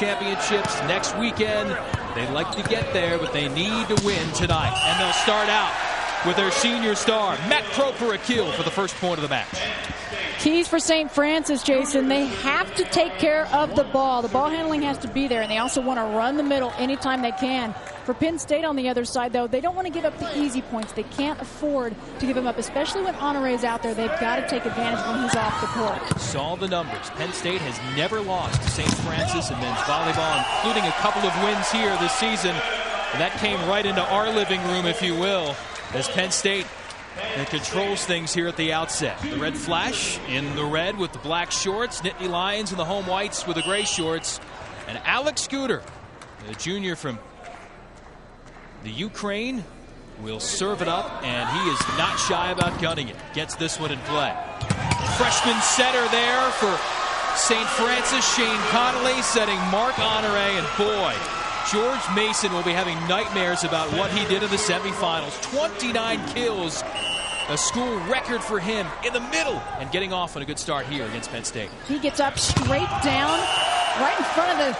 championships next weekend. They'd like to get there, but they need to win tonight. And they'll start out with their senior star, Matt Croker, a kill for the first point of the match. Keys for St. Francis, Jason. They have to take care of the ball. The ball handling has to be there, and they also want to run the middle anytime they can. For Penn State on the other side, though, they don't want to give up the easy points. They can't afford to give them up, especially when Honore's out there. They've got to take advantage when he's off the court. Saw the numbers. Penn State has never lost to St. Francis in men's volleyball, including a couple of wins here this season. And that came right into our living room, if you will, as Penn State controls things here at the outset. The red flash in the red with the black shorts. Nittany Lions in the home whites with the gray shorts. And Alex Scooter, the junior from the Ukraine, will serve it up, and he is not shy about gunning it. Gets this one in play. Freshman setter there for St. Francis, Shane Connolly, setting Mark Honore, and boy, George Mason will be having nightmares about what he did in the semifinals. 29 kills, a school record for him in the middle, and getting off on a good start here against Penn State. He gets up straight down, right in front of the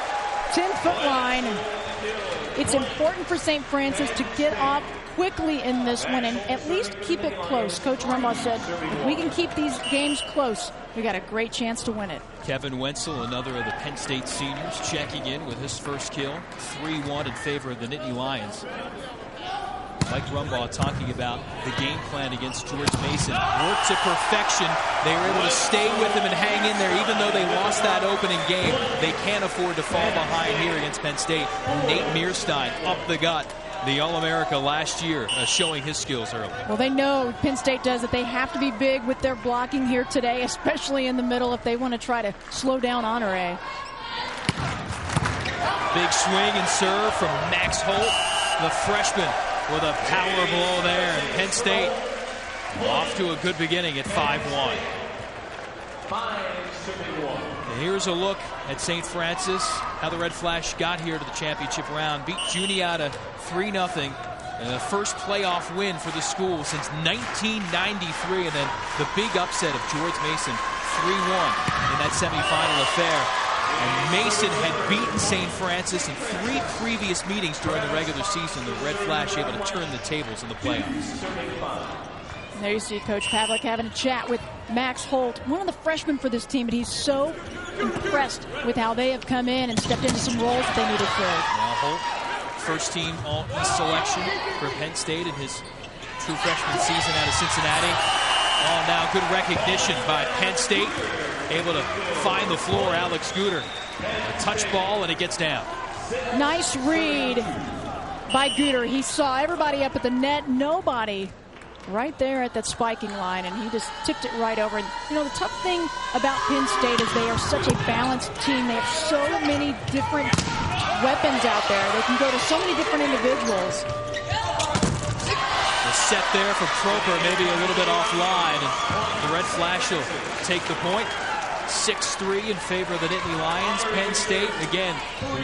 10-foot line. It's important for St. Francis to get off quickly in this one and at least keep it close. Coach Rumbaugh said, if we can keep these games close, we got a great chance to win it. Kevin Wetzel, another of the Penn State seniors, checking in with his first kill. 3-1 in favor of the Nittany Lions. Mike Rumbaugh talking about the game plan against George Mason. Worked to perfection. They were able to stay with him and hang in there even though they lost that opening game. They can't afford to fall behind here against Penn State. Nate Mearstein up the gut. The All-America last year, showing his skills early. Well, they know, Penn State does, that they have to be big with their blocking here today, especially in the middle if they want to try to slow down Honore. Big swing and serve from Max Holt, the freshman, with a power blow there. And Penn State off to a good beginning at 5-1. And here's a look at St. Francis, how the Red Flash got here to the championship round. Beat Juniata 3-0. The first playoff win for the school since 1993. And then the big upset of George Mason 3-1 in that semifinal affair. And Mason had beaten St. Francis in 3 previous meetings during the regular season. The Red Flash able to turn the tables in the playoffs. And there you see Coach Pavlik having a chat with Max Holt, one of the freshmen for this team, but he's so impressed with how they have come in and stepped into some roles that they needed filled. Now Holt, first team All-East selection for Penn State in his true freshman season out of Cincinnati. Oh, now good recognition by Penn State. Able to find the floor, Alex Scooter. A touch ball, and it gets down. Nice read by Gooter. He saw everybody up at the net, nobody right there at that spiking line, and he just tipped it right over. And, you know, the tough thing about Penn State is they are such a balanced team. They have so many different weapons out there. They can go to so many different individuals. The set there for Proper, maybe a little bit offline. And the Red Flash will take the point. 6-3 in favor of the Nittany Lions. Penn State, again,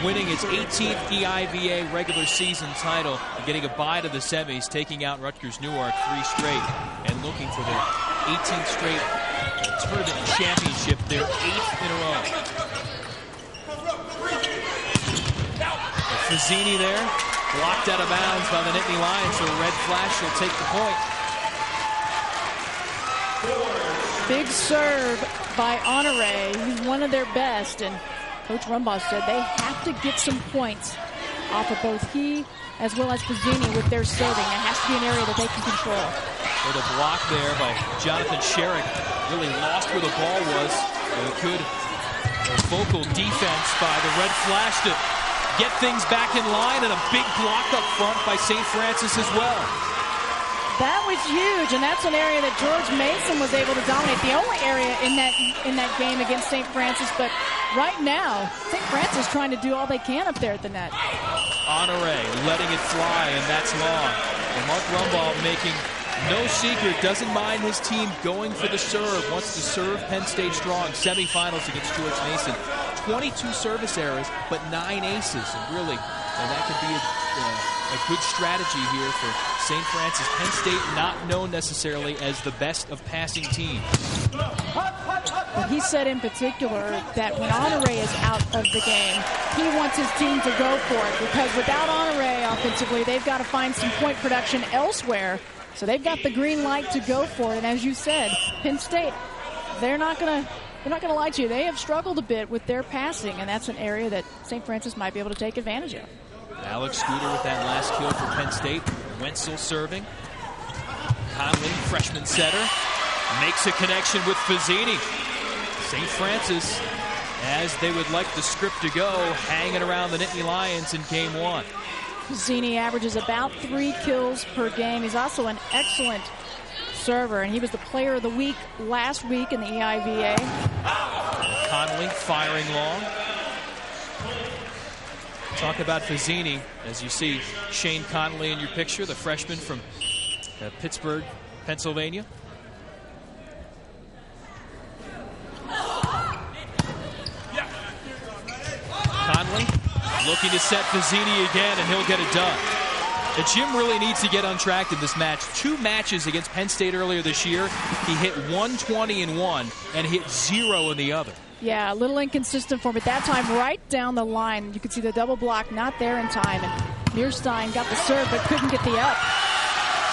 winning its 18th EIVA regular season title, getting a bye to the semis, taking out Rutgers Newark 3 straight, and looking for their 18th straight tournament championship, their 8th in a row. Fazzini there, blocked out of bounds by the Nittany Lions, so Red Flash will take the point. Big serve by Honore. He's one of their best, and Coach Rumbaugh said they have to get some points off of both he as well as Fazzini with their serving. That has to be an area that they can control. With a block there by Jonathan Sherrick, really lost where the ball was. A good vocal defense by the Red Flash to get things back in line, and a big block up front by St. Francis as well. That was huge, and that's an area that George Mason was able to dominate. The only area in that game against St. Francis, but right now, St. Francis trying to do all they can up there at the net. Honore letting it fly, and that's long. And Mark Rumbaugh making no secret, doesn't mind his team going for the serve, wants to serve Penn State strong. Semifinals against George Mason. 22 service errors, but 9 aces, and really, and that could be a good strategy here for St. Francis. Penn State not known necessarily as the best of passing teams. But he said in particular that when Honore is out of the game, he wants his team to go for it, because without Honore offensively, they've got to find some point production elsewhere. So they've got the green light to go for it. And as you said, Penn State, they're not going to lie to you. They have struggled a bit with their passing, and that's an area that St. Francis might be able to take advantage of. Alex Scooter with that last kill for Penn State. Wetzel serving. Conley, freshman setter, makes a connection with Fazzini. St. Francis, as they would like the script to go, hanging around the Nittany Lions in game one. Fazzini averages about 3 kills per game. He's also an excellent server, and he was the player of the week last week in the EIVA. Conley firing long. Talk about Fazzini, as you see Shane Conley in your picture, the freshman from Pittsburgh, Pennsylvania. Conley looking to set Fazzini again, and he'll get it done. The Jim really needs to get on track in this match. 2 matches against Penn State earlier this year. He hit 120 in one and hit 0 in the other. Yeah, a little inconsistent for him, but that time right down the line. You could see the double block not there in time, and Mearstein got the serve but couldn't get the up.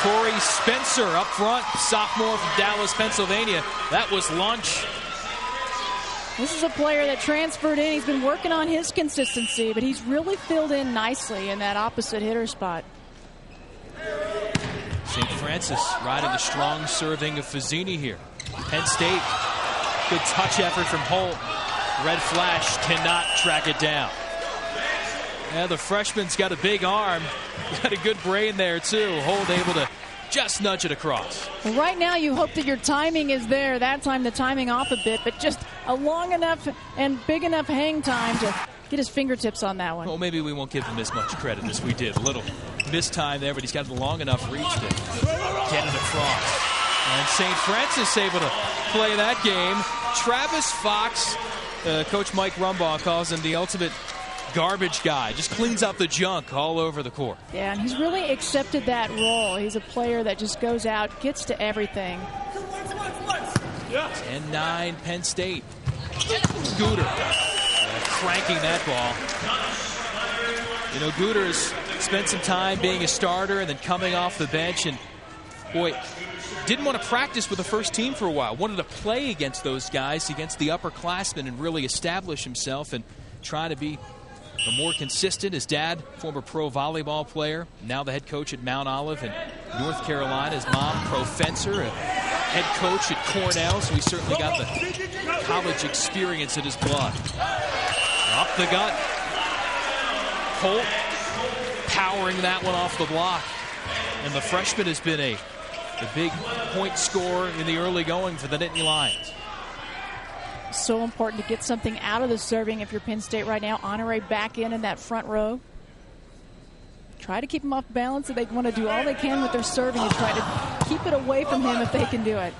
Corey Spencer up front, sophomore from Dallas, Pennsylvania. That was lunch. This is a player that transferred in. He's been working on his consistency, but he's really filled in nicely in that opposite hitter spot. St. Francis riding the strong serving of Fazzini here. Penn State, good touch effort from Holt. Red flash, cannot track it down. Yeah, the freshman's got a big arm. Got a good brain there, too. Holt able to just nudge it across. Well, right now you hope that your timing is there. That time the timing off a bit, but just a long enough and big enough hang time to get his fingertips on that one. Well, maybe we won't give him as much credit as we did. A little mistime there, but he's got a long enough reach to get it across. And St. Francis able to play that game. Travis Fox, Coach Mike Rumbaugh calls him the ultimate garbage guy. Just cleans up the junk all over the court. Yeah, and he's really accepted that role. He's a player that just goes out, gets to everything. 10-9 Penn State. Scooter cranking that ball. You know, Gooter's spent some time being a starter and then coming off the bench, and boy, didn't want to practice with the first team for a while. Wanted to play against those guys, against the upperclassmen, and really establish himself and try to be more consistent. His dad, former pro volleyball player, now the head coach at Mount Olive in North Carolina. His mom, pro fencer, a head coach at Cornell, so he certainly got the college experience in his blood. Up the gut. Holt powering that one off the block. And the freshman has been the big point scorer in the early going for the Nittany Lions. So important to get something out of the serving if you're Penn State right now. Honore back in that front row. Try to keep him off balance. They want to do all they can with their serving and try to keep it away from him if they can do it.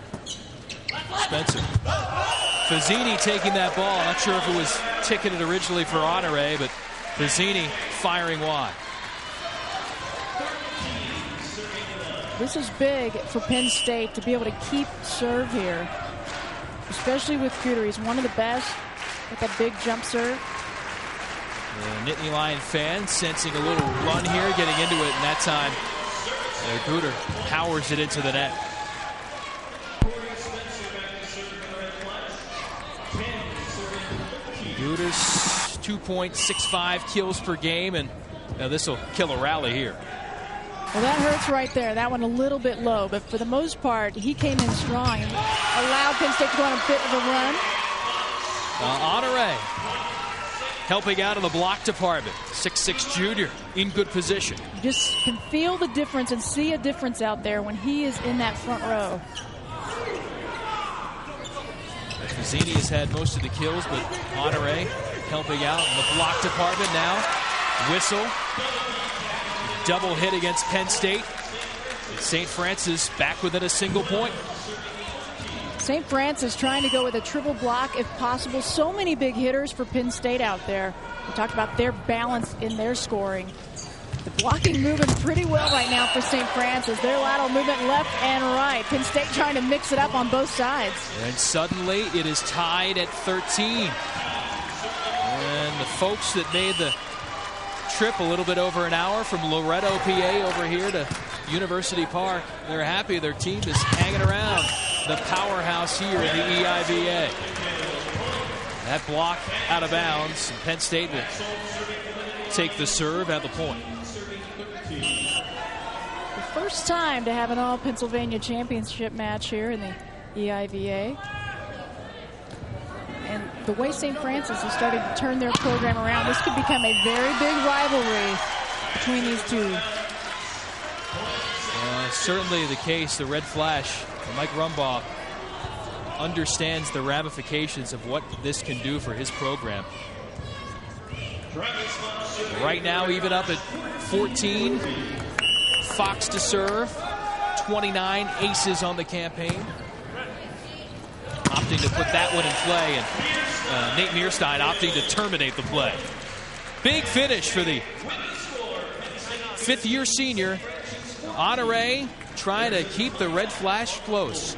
Spencer. Fazzini taking that ball. Not sure if it was ticketed originally for Honore, but Fazzini firing wide. This is big for Penn State to be able to keep serve here, especially with Cooter. He's one of the best with that big jump serve. The Nittany Lion fan sensing a little run here, getting into it, and that time Cooter powers it into the net. Cooter's 2.65 kills per game, and this will kill a rally here. Well, that hurts right there. That one a little bit low, but for the most part, he came in strong and allowed Penn State to go on a bit of a run. Honore helping out in the block department. 6'6" junior in good position. You just can feel the difference and see a difference out there when he is in that front row. Fazzini has had most of the kills, but Honore helping out in the block department now. Whistle. Double hit against Penn State. St. Francis back within a single point. St. Francis trying to go with a triple block if possible. So many big hitters for Penn State out there. We talked about their balance in their scoring. The blocking moving pretty well right now for St. Francis. Their lateral movement left and right. Penn State trying to mix it up on both sides. And suddenly it is tied at 13. And the folks that made the trip a little bit over an hour from Loretto, PA over here to University Park, they're happy their team is hanging around the powerhouse here in the EIVA. That block out of bounds. Penn State will take the serve at the point. The first time to have an all-Pennsylvania championship match here in the EIVA. And the way St. Francis has started to turn their program around, this could become a very big rivalry between these two. Certainly the case. The Red Flash, Mike Rumbaugh, understands the ramifications of what this can do for his program. Right now, even up at 14. Fox to serve. 29 aces on the campaign. Opting to put that one in play, and Nate Mearstein opting to terminate the play. Big finish for the fifth-year senior. Honore trying to keep the Red Flash close.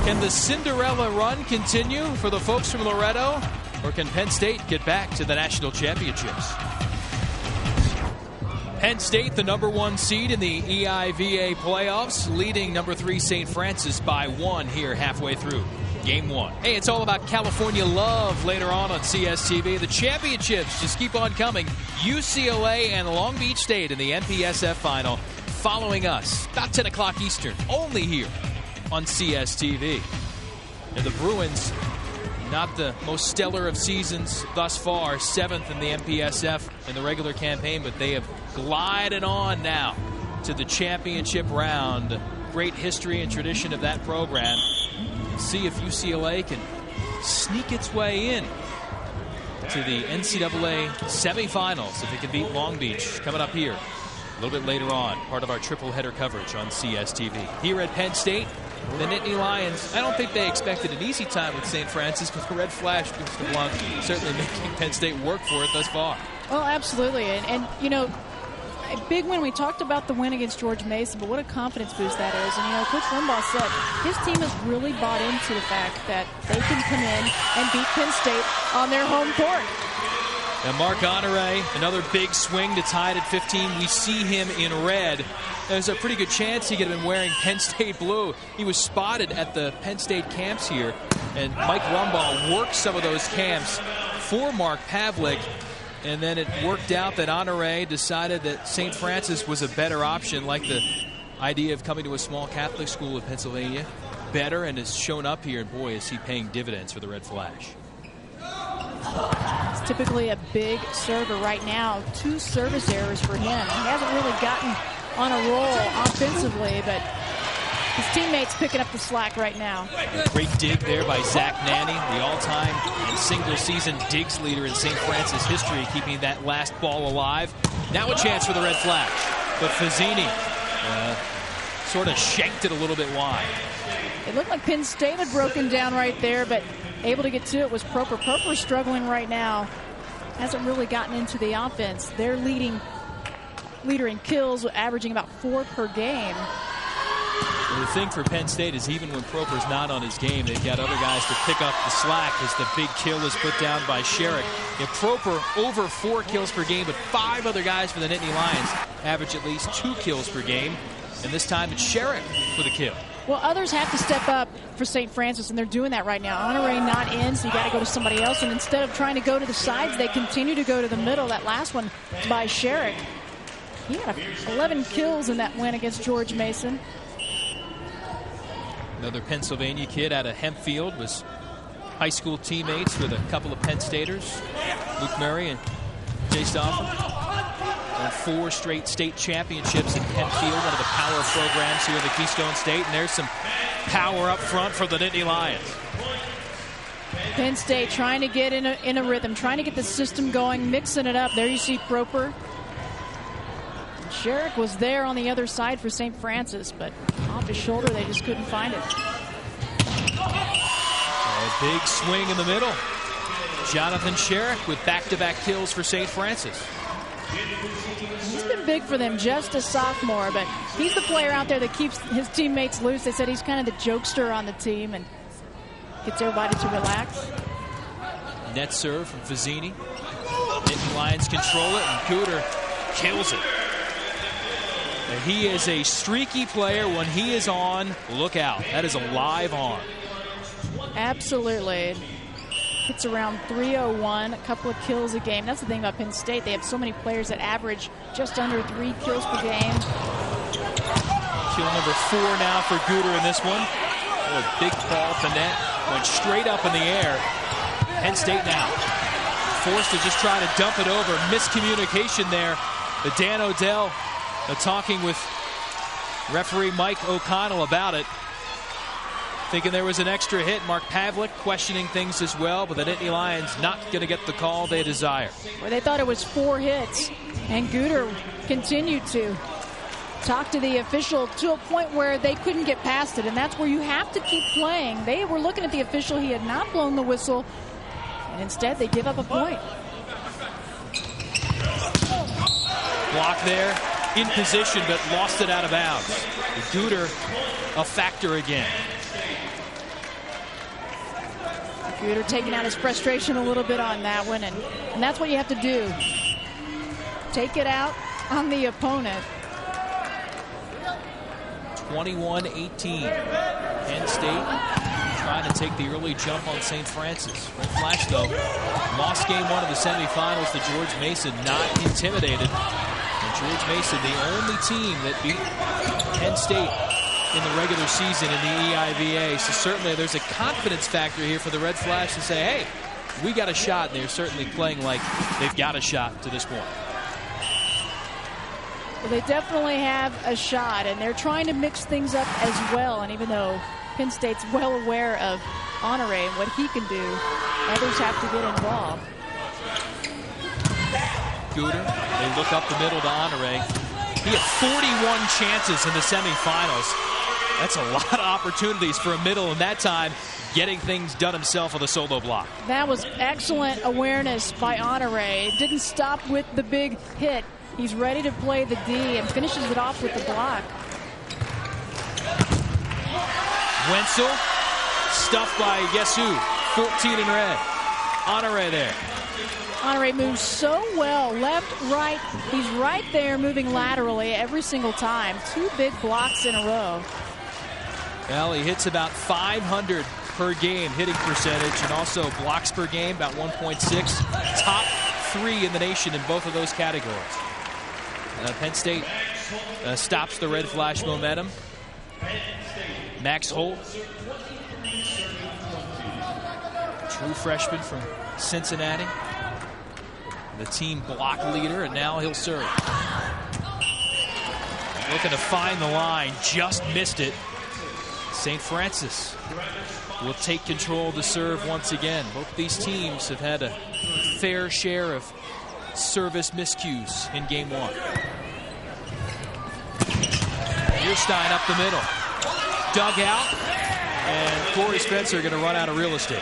Can the Cinderella run continue for the folks from Loretto? Or can Penn State get back to the national championships? Penn State, the #1 seed in the EIVA playoffs, leading #3 St. Francis by 1 here halfway through Game 1. Hey, it's all about California love later on CSTV. The championships just keep on coming. UCLA and Long Beach State in the NPSF final following us about 10 o'clock Eastern, only here on CSTV. And the Bruins, not the most stellar of seasons thus far, 7th in the NPSF in the regular campaign, but they have glided on now to the championship round. Great history and tradition of that program. See if UCLA can sneak its way in to the NCAA semifinals if it can beat Long Beach. Coming up here a little bit later on, part of our triple header coverage on CSTV. Here at Penn State, the Nittany Lions, I don't think they expected an easy time with St. Francis, but the Red Flash, Mr. Blanc, certainly making Penn State work for it thus far. Well, absolutely. And you know, a big win. We talked about the win against George Mason, but what a confidence boost that is. And, you know, Coach Rumbaugh said his team has really bought into the fact that they can come in and beat Penn State on their home court. And Mark Honore, another big swing to tie it at 15. We see him in red. There's a pretty good chance he could have been wearing Penn State blue. He was spotted at the Penn State camps here, and Mike Rumbaugh worked some of those camps for Mark Pavlik. And then it worked out that Honore decided that St. Francis was a better option, like the idea of coming to a small Catholic school in Pennsylvania. Better, and has shown up here, and boy, is he paying dividends for the Red Flash. It's typically a big server right now. 2 service errors for him. He hasn't really gotten on a roll offensively, but his teammates picking up the slack right now. A great dig there by Zach Nanny, the all-time and single-season digs leader in St. Francis history, keeping that last ball alive. Now a chance for the Red Flash, but Fazzini sort of shanked it a little bit wide. It looked like Penn State had broken down right there, but able to get to it was Proper. Proper struggling right now. Hasn't really gotten into the offense. Their leader in kills, averaging about 4 per game. Well, the thing for Penn State is even when Proper's not on his game, they've got other guys to pick up the slack as the big kill is put down by Sherrick. If Proper over 4 kills per game, but 5 other guys for the Nittany Lions average at least 2 kills per game. And this time it's Sherrick for the kill. Well, others have to step up for St. Francis, and they're doing that right now. Honore not in, so you got to go to somebody else. And instead of trying to go to the sides, they continue to go to the middle. That last one by Sherrick. He had 11 kills in that win against George Mason. Another Pennsylvania kid out of Hempfield, was high school teammates with a couple of Penn Staters, Luke Murray and Jay Stoffel. Won 4 straight state championships in Hempfield, one of the power programs here at the Keystone State. And there's some power up front for the Nittany Lions. Penn State trying to get in a rhythm, trying to get the system going, mixing it up. There you see Proper. Sherrick was there on the other side for St. Francis, but off his shoulder, they just couldn't find it. A big swing in the middle. Jonathan Sherrick with back-to-back kills for St. Francis. He's been big for them, just a sophomore, but he's the player out there that keeps his teammates loose. They said he's kind of the jokester on the team and gets everybody to relax. Net serve from Vizzini. Nittany Lions control it, and Cooter kills it. And he is a streaky player. When he is on, look out. That is a live arm. Absolutely. Hits around 301, a couple of kills a game. That's the thing about Penn State. They have so many players that average just under 3 kills per game. Kill number 4 now for Cooter in this one. Oh, a big ball to net. Went straight up in the air. Penn State now forced to just try to dump it over. Miscommunication there. But Dan Odell talking with referee Mike O'Connell about it. Thinking there was an extra hit. Mark Pavlik questioning things as well, but the Nittany Lions not going to get the call they desire. Well, they thought it was 4 hits, and Cooter continued to talk to the official to a point where they couldn't get past it, and that's where you have to keep playing. They were looking at the official. He had not blown the whistle, and instead they give up a point. Block there, in position, but lost it out of bounds. Cooter a factor again. Cooter taking out his frustration a little bit on that one, and that's what you have to do. Take it out on the opponent. 21-18. Penn State trying to take the early jump on St. Francis. Red Flash, though, lost game 1 of the semifinals to George Mason. Not intimidated. And George Mason, the only team that beat Penn State in the regular season in the EIVA. So certainly there's a confidence factor here for the Red Flash to say, hey, we got a shot. And they're certainly playing like they've got a shot to this point. Well, they definitely have a shot, and they're trying to mix things up as well. And even though Penn State's well aware of Honore and what he can do, others have to get involved. Cooter, they look up the middle to Honore. He had 41 chances in the semifinals. That's a lot of opportunities for a middle, and that time getting things done himself with a solo block. That was excellent awareness by Honore. Didn't stop with the big hit. He's ready to play the D and finishes it off with the block. Wetzel stuffed by guess who? 14 in red. Honore there. Honore moves so well, left, right. He's right there moving laterally every single time. 2 big blocks in a row. Well, he hits about 500 per game hitting percentage, and also blocks per game about 1.6. Top 3 in the nation in both of those categories. Penn State stops the Red Flash momentum. Max Holt, true freshman from Cincinnati, the team block leader, and now he'll serve. Looking to find the line, just missed it. St. Francis will take control of the serve once again. Both these teams have had a fair share of service miscues in game 1. Earstein up the middle. Dug out, and Corey Spencer going to run out of real estate.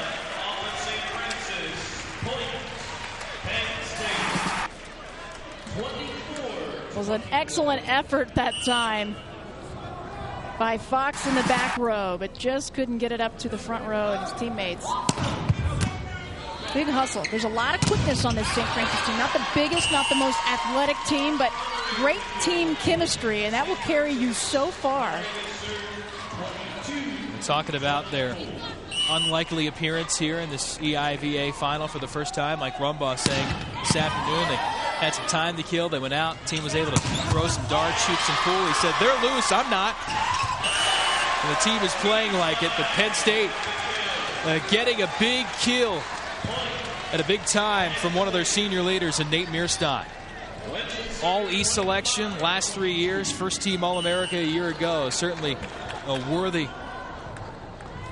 It was an excellent effort that time by Fox in the back row, but just couldn't get it up to the front row and his teammates. Big hustle. There's a lot of quickness on this St. Francis team. Not the biggest, not the most athletic team, but great team chemistry, and that will carry you so far. We're talking about their unlikely appearance here in this EIVA final for the first time. Mike Rumbaugh saying this afternoon they had some time to kill. They went out. The team was able to throw some darts, shoot some pool. He said, they're loose, I'm not. And the team is playing like it, but Penn State getting a big kill at a big time from one of their senior leaders in Nate Mearstein. All-East selection last 3 years, first team All-America a year ago. Certainly worthy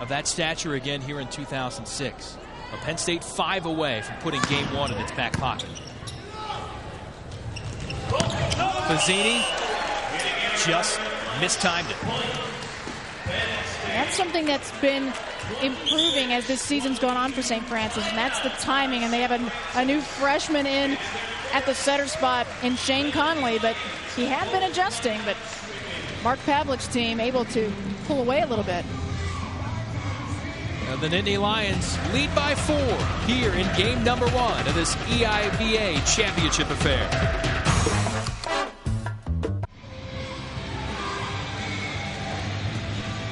of that stature again here in 2006. Penn State 5 away from putting game 1 in its back pocket. Vizzini just mistimed it. That's something that's been improving as this season's gone on for St. Francis, and that's the timing. And they have a new freshman in at the setter spot in Shane Conley, but he had been adjusting. But Mark Pavlik's team able to pull away a little bit. And the Nittany Lions lead by 4 here in game number 1 of this EIVA championship affair.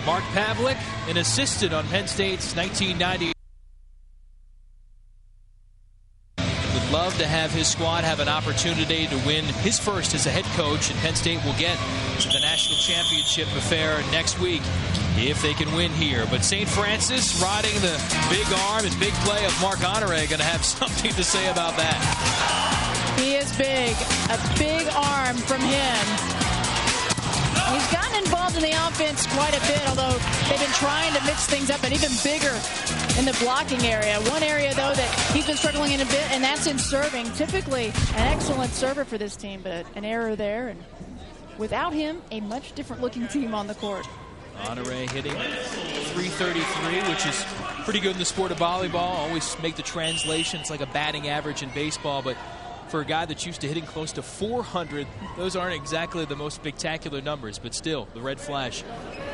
Mark Pavlik, an assistant on Penn State's 1990. Would love to have his squad have an opportunity to win his first as a head coach, and Penn State will get to the national championship affair next week if they can win here. But St. Francis riding the big arm and big play of Marc Honore, going to have something to say about that. He is big. A big arm from him. He's gotten involved in the offense quite a bit, although they've been trying to mix things up and even bigger in the blocking area. One area, though, that he's been struggling in a bit, and that's in serving. Typically an excellent server for this team, but an error there. And without him, a much different-looking team on the court. Honore hitting .333, which is pretty good in the sport of volleyball. Always make the translation. It's like a batting average in baseball, but for a guy that's used to hitting close to 400, those aren't exactly the most spectacular numbers, but still, the red flash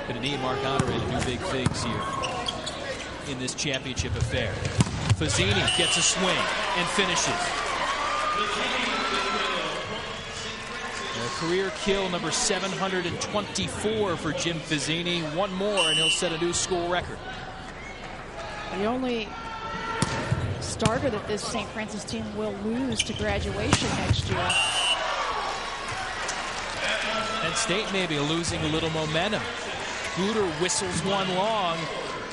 going to need Marc Honore to do big things here in this championship affair. Fazzini gets a swing and finishes. A career kill number 724 for Jim Fazzini. One more and he'll set a new school record. The only starter that this St. Francis team will lose to graduation next year. Penn State maybe losing a little momentum. Guter whistles one long,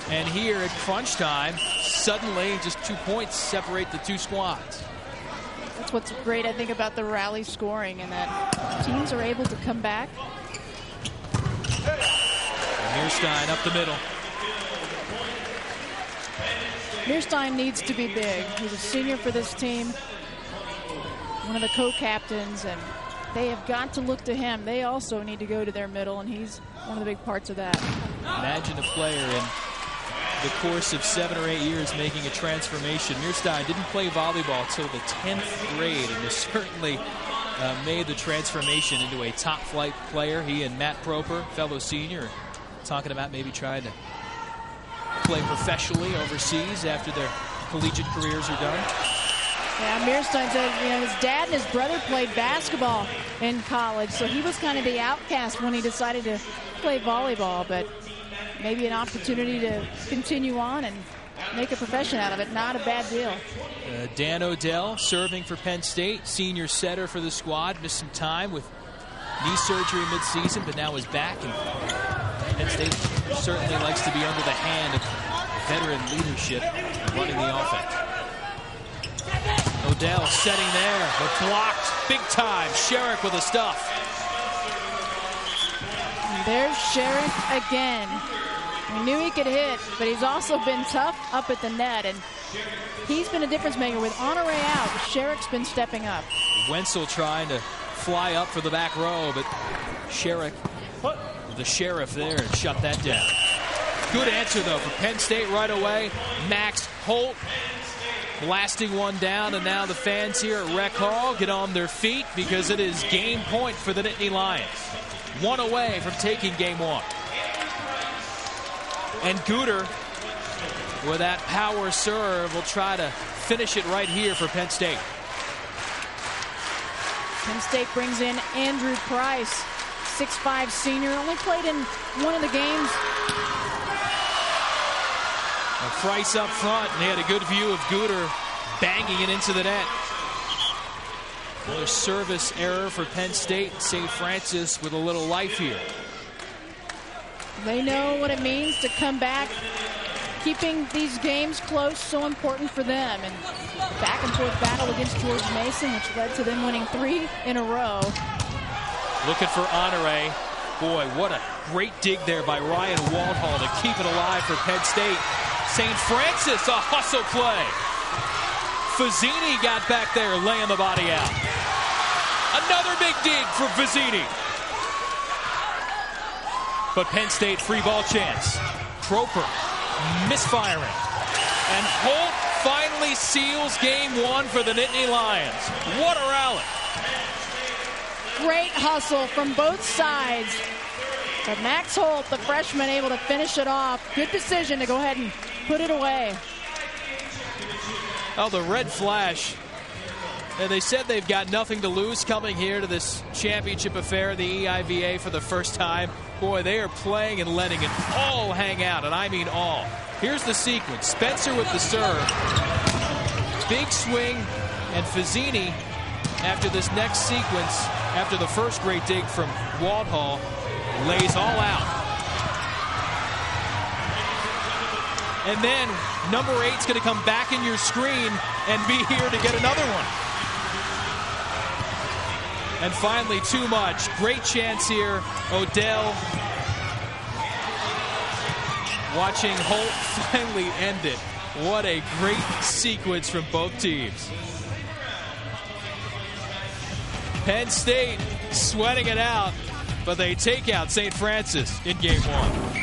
and here at crunch time, suddenly just 2 points separate the two squads. That's what's great, I think, about the rally scoring, and that teams are able to come back. Meerstein up the middle. Meerstein needs to be big. He's a senior for this team, one of the co-captains, and they have got to look to him. They also need to go to their middle, and he's one of the big parts of that. Imagine a player in the course of 7 or 8 years making a transformation. Meerstein didn't play volleyball until the 10th grade, and has certainly made the transformation into a top-flight player. He and Matt Proper, fellow senior, talking about maybe trying to play professionally overseas after their collegiate careers are done. Yeah, Meerstein said, his dad and his brother played basketball in college, so he was kind of the outcast when he decided to play volleyball, but maybe an opportunity to continue on and make a profession out of it. Not a bad deal. Dan Odell serving for Penn State, senior setter for the squad, missed some time with knee surgery midseason, but now is back, and Penn State certainly likes to be under the hand of veteran leadership running the offense. Odell setting there, but blocked big time. Sherrick with the stuff. There's Sherrick again. We knew he could hit, but he's also been tough up at the net, and he's been a difference maker. With Honore out, Sherrick's been stepping up. Wetzel trying to fly up for the back row, but Sherrick, the sheriff there, and shut that down. Good answer, though, for Penn State right away. Max Holt blasting one down, and now the fans here at Rec Hall get on their feet because it is game point for the Nittany Lions. One away from taking game one. And Guter, with that power serve, will try to finish it right here for Penn State. Penn State brings in Andrew Price, 6'5" senior, only played in one of the games. Price up front, and he had a good view of Guter banging it into the net. Another service error for Penn State. St. Francis with a little life here. They know what it means to come back. Keeping these games close, so important for them. And back and forth battle against George Mason, which led to them winning 3 in a row. Looking for Honore. Boy, what a great dig there by Ryan Waldhall to keep it alive for Penn State. St. Francis, a hustle play. Fazzini got back there, laying the body out. Another big dig for Fazzini. But Penn State free ball chance. Proper misfiring. And Holt finally seals game one for the Nittany Lions. What a round. Great hustle from both sides. But Max Holt, the freshman, able to finish it off. Good decision to go ahead and put it away. Oh, the red flash. And they said they've got nothing to lose coming here to this championship affair, the EIVA, for the first time. Boy, they are playing and letting it all hang out, and I mean all. Here's the sequence. Spencer with the serve. Big swing, and Fazzini, after this next sequence, after the first great dig from Waldhall, lays all out. And then number 8's going to come back in your screen and be here to get another one. And finally, too much. Great chance here. Odell watching Holt finally end it. What a great sequence from both teams. Penn State sweating it out, but they take out St. Francis in game 1.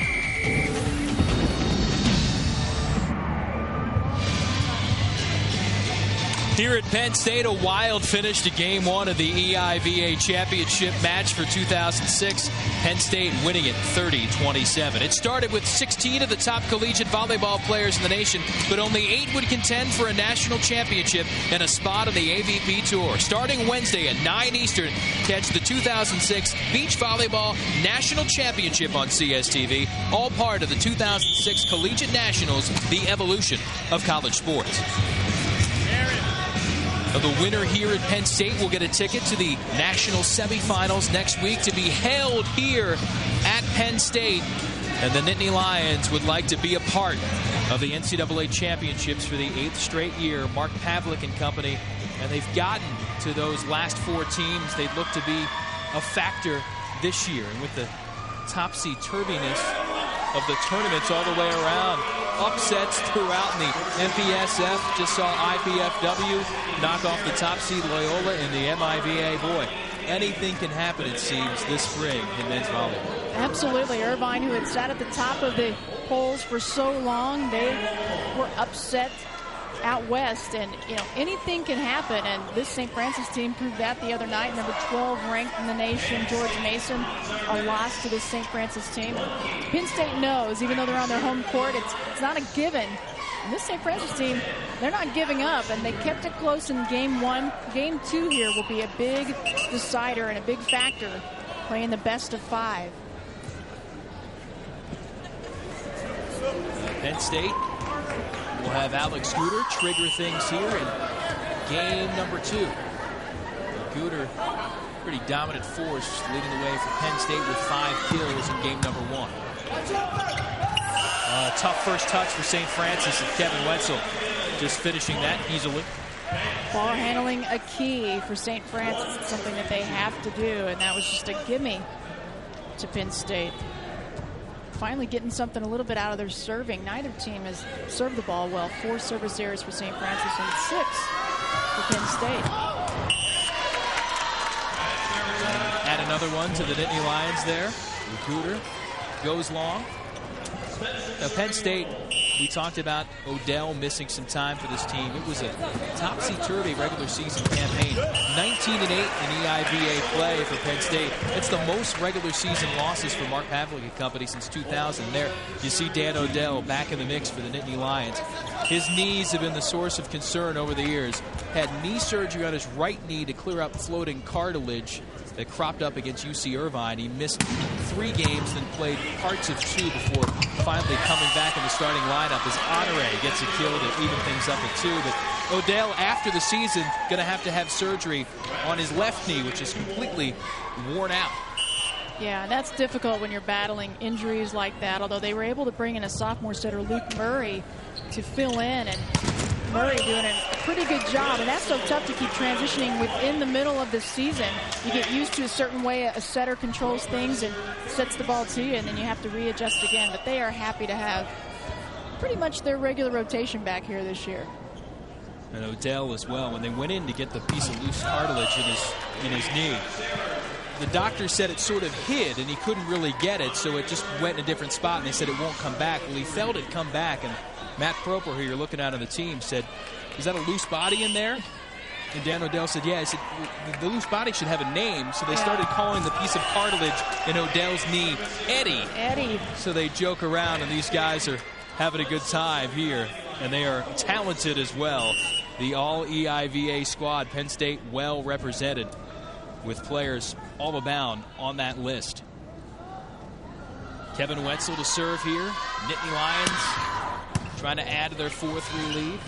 Here at Penn State, a wild finish to Game 1 of the EIVA Championship match for 2006. Penn State winning it 30-27. It started with 16 of the top collegiate volleyball players in the nation, but only 8 would contend for a national championship and a spot on the AVP Tour. Starting Wednesday at 9 Eastern, catch the 2006 Beach Volleyball National Championship on CSTV, all part of the 2006 Collegiate Nationals, the evolution of college sports. The winner here at Penn State will get a ticket to the national semifinals next week to be held here at Penn State. And the Nittany Lions would like to be a part of the NCAA championships for the 8th straight year. Mark Pavlik and company. And they've gotten to those last 4 teams. They'd look to be a factor this year. And with the topsy-turviness of the tournaments all the way around, upsets throughout in the MPSF. Just saw IPFW knock off the top seed Loyola in the MIVA. Boy, anything can happen, it seems, this spring in men's volleyball. Absolutely. Irvine, who had sat at the top of the polls for so long, they were upset out west, and anything can happen, and this St. Francis team proved that the other night. Number 12 ranked in the nation, George Mason, a loss to this St. Francis team. Penn State knows, even though they're on their home court, it's not a given. And this St. Francis team, they're not giving up, and they kept it close in game 1. Game 2 here will be a big decider and a big factor, playing the best of 5. Penn State will have Alex Guter trigger things here in game number 2. Guter, pretty dominant force, leading the way for Penn State with 5 kills in game number 1. Tough first touch for St. Francis, and Kevin Wetzel just finishing that easily. Ball handling a key for St. Francis. It's something that they have to do, and that was just a gimme to Penn State. Finally getting something a little bit out of their serving. Neither team has served the ball well. 4 service errors for St. Francis and 6 for Penn State. Add another one to the Nittany Lions there. Guter goes long. Now, Penn State, we talked about Odell missing some time for this team. It was a topsy-turvy regular season campaign. 19-8 in EIVA play for Penn State. It's the most regular season losses for Mark Pavlik and company since 2000. There you see Dan Odell back in the mix for the Nittany Lions. His knees have been the source of concern over the years. Had knee surgery on his right knee to clear up floating cartilage that cropped up against UC Irvine. He missed 3 games, then played parts of 2 before finally coming back in the starting lineup as Honore gets a kill to even things up at 2. But Odell, after the season, going to have surgery on his left knee, which is completely worn out. Yeah, that's difficult when you're battling injuries like that, although they were able to bring in a sophomore setter, Luke Murray, to fill in, and Murray doing a pretty good job. And that's so tough to keep transitioning within the middle of the season. You get used to a certain way a setter controls things and sets the ball to you, and then you have to readjust again. But they are happy to have pretty much their regular rotation back here this year. And Odell as well, when they went in to get the piece of loose cartilage in his knee, the doctor said it sort of hid and he couldn't really get it, so it just went in a different spot, and they said it won't come back. Well, he felt it come back, and Matt Proper, who you're looking at on the team, said, "Is that a loose body in there?" And Dan Odell said, yeah, he said, the loose body should have a name. So they started calling the piece of cartilage in Odell's knee Eddie. So they joke around, and these guys are having a good time here. And they are talented as well. The all-EIVA squad, Penn State well represented with players all abound on that list. Kevin Wetzel to serve here. Nittany Lions trying to add to their 4-3 lead.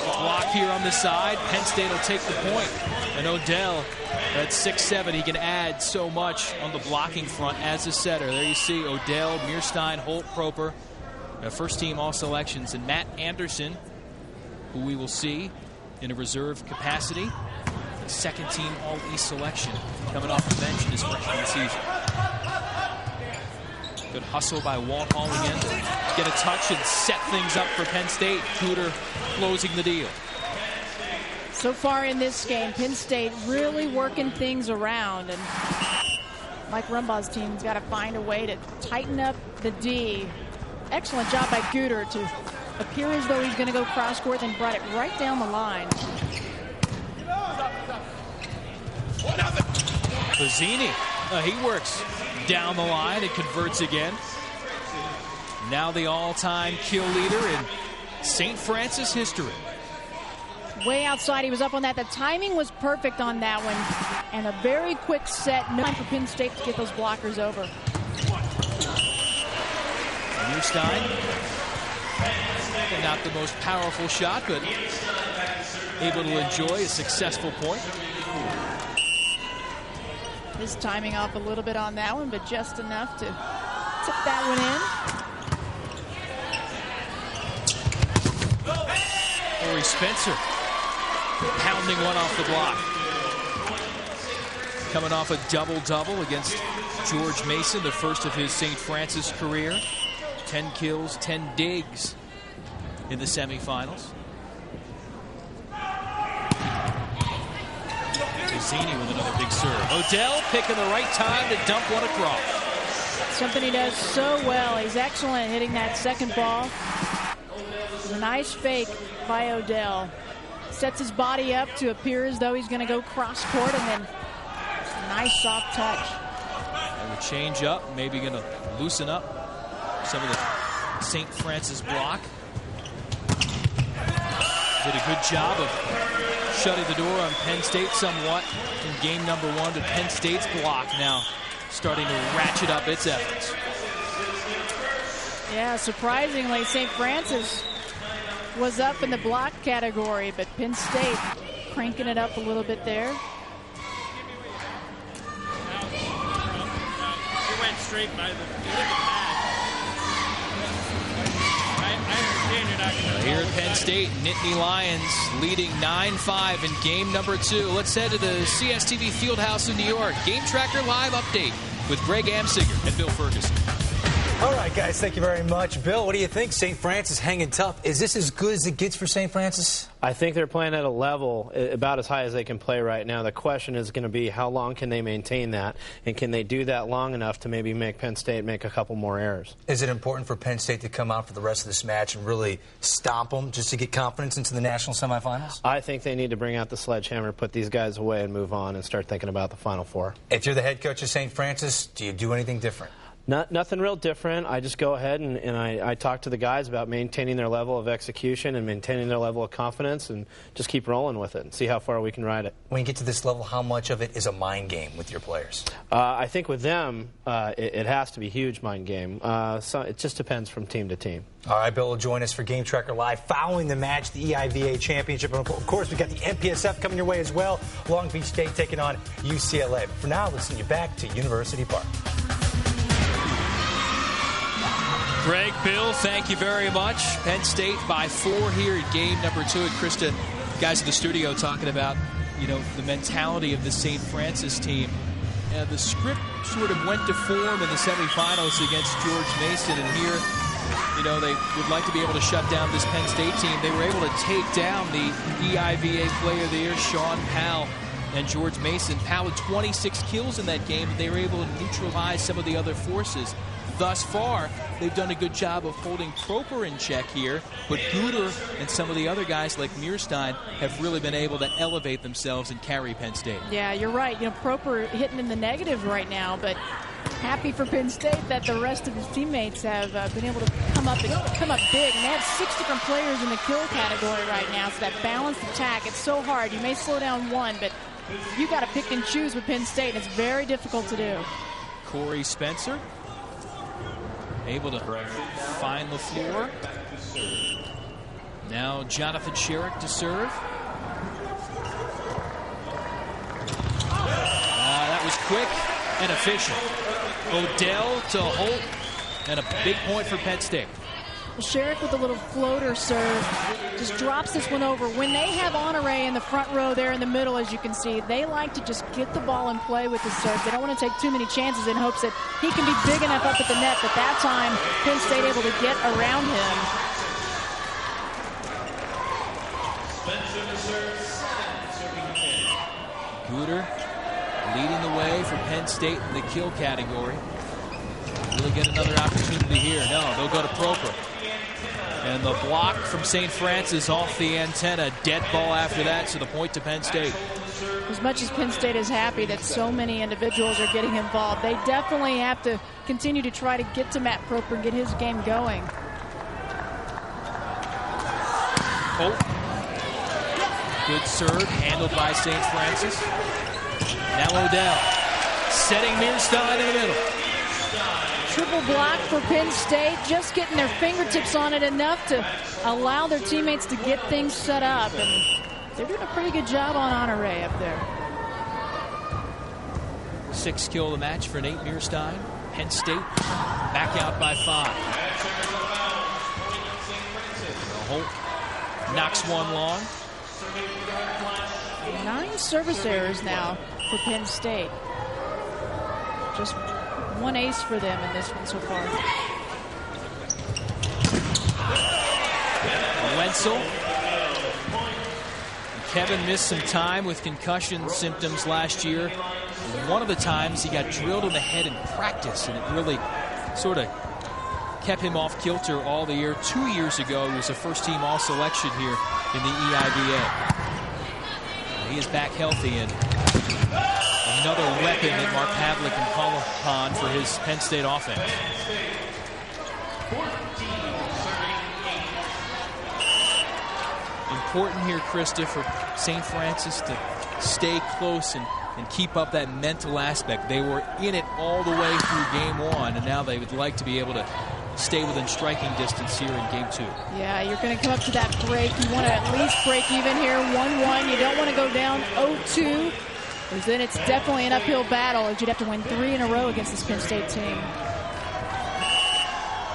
Block here on the side. Penn State will take the point. And Odell, at 6'7", he can add so much on the blocking front as a setter. There you see Odell, Mearstein, Holt, Proper. First-team all-selections. And Matt Anderson, who we will see in a reserve capacity. Second-team All-East selection coming off the bench in his freshman season. Good hustle by Walt Hall again to get a touch and set things up for Penn State. Cooter closing the deal. So far in this game, Penn State really working things around, and Mike Rumbaugh's team's got to find a way to tighten up the D. Excellent job by Cooter to appear as though he's going to go cross-court, then brought it right down the line. Bazzini, he works down the line and converts again. Now the all-time kill leader in St. Francis history. Way outside, he was up on that. The timing was perfect on that one. And a very quick set. No time for Penn State to get those blockers over. Mearstein, not the most powerful shot, but able to enjoy a successful point. His timing off a little bit on that one, but just enough to tip that one in. Corey Spencer pounding one off the block. Coming off a double-double against George Mason, the first of his St. Francis career. 10 kills, 10 digs in the semifinals. Bazzini with another big serve. Odell picking the right time to dump one across. Something he does so well. He's excellent at hitting that second ball. It's a nice fake by Odell. Sets his body up to appear as though he's going to go cross court, and then a nice soft touch. And a change up, maybe going to loosen up some of the St. Francis block. Did a good job of shutting the door on Penn State somewhat in game number 1, but Penn State's block now starting to ratchet up its efforts. Yeah, surprisingly, St. Francis was up in the block category, but Penn State cranking it up a little bit there. He went straight by the Here at Penn State, Nittany Lions leading 9-5 in game number 2. Let's head to the CSTV Fieldhouse in New York. Game Tracker Live update with Greg Amsinger and Bill Ferguson. All right, guys, thank you very much. Bill, what do you think? St. Francis hanging tough. Is this as good as it gets for St. Francis? I think they're playing at a level about as high as they can play right now. The question is going to be how long can they maintain that, and can they do that long enough to maybe make Penn State make a couple more errors? Is it important for Penn State to come out for the rest of this match and really stomp them just to get confidence into the national semifinals? I think they need to bring out the sledgehammer, put these guys away, and move on and start thinking about the Final Four. If you're the head coach of St. Francis, do you do anything different? Nothing real different. I just go ahead and I talk to the guys about maintaining their level of execution and maintaining their level of confidence, and just keep rolling with it and see how far we can ride it. When you get to this level, how much of it is a mind game with your players? I think with them, it has to be a huge mind game. So it just depends from team to team. All right, Bill will join us for Game Tracker Live following the match, the EIVA Championship. And of course, we got the MPSF coming your way as well. Long Beach State taking on UCLA. But for now, let's send you back to University Park. Greg, Bill, thank you very much. Penn State by 4 here in game number 2. And Krista, guys in the studio talking about, the mentality of the St. Francis team. The script sort of went to form in the semifinals against George Mason. And here, they would like to be able to shut down this Penn State team. They were able to take down the EIVA Player of the Year, Sean Powell, and George Mason. Powell had 26 kills in that game, but they were able to neutralize some of the other forces. thus far, they've done a good job of holding Proper in check here, but Guter and some of the other guys like Mearstein have really been able to elevate themselves and carry Penn State. Yeah, you're right. Proper hitting in the negative right now, but happy for Penn State that the rest of his teammates have been able to come up big. And they have 6 different players in the kill category right now, so that balanced attack, it's so hard. You may slow down one, but you got to pick and choose with Penn State. It's very difficult to do. Corey Spencer able to find the floor. Now Jonathan Sherrick to serve. That was quick and efficient. Odell to Holt, and a big point for Penn State. Sherrick with a little floater serve just drops this one over. When they have Honore in the front row there in the middle, as you can see, they like to just get the ball and play with the serve. They don't want to take too many chances in hopes that he can be big enough up at the net, but that time Penn State able to get around him. Guter leading the way for Penn State in the kill category. Will they get another opportunity here? No, they'll go to Proper. And the block from St. Francis off the antenna. Dead ball after that, so the point to Penn State. As much as Penn State is happy that so many individuals are getting involved, they definitely have to continue to try to get to Matt Proper and get his game going. Oh. Good serve, handled by St. Francis. Now Odell, setting Mearstein in the middle. Triple block for Penn State, just getting their fingertips on it enough to allow their teammates to get things set up. And they're doing a pretty good job on Honore up there. 6th kill of the match for Nate Mearstein. Penn State back out by 5. Holt knocks one long. 9 service errors now for Penn State. Just one ace for them in this one so far. Wetzel. Kevin missed some time with concussion symptoms last year. One of the times he got drilled in the head in practice, and it really sort of kept him off kilter all the year. 2 years ago, he was a first-team All-Selection here in the EIVA. He is back healthy, and another weapon that Mark Pavlik can call upon for his Penn State offense. Important here, Krista, for St. Francis to stay close and keep up that mental aspect. They were in it all the way through game 1, and now they would like to be able to stay within striking distance here in game 2. Yeah, you're going to come up to that break. You want to at least break even here, 1-1. You don't want to go down 0-2, because then it's definitely an uphill battle, as you'd have to win 3 in a row against this Penn State team.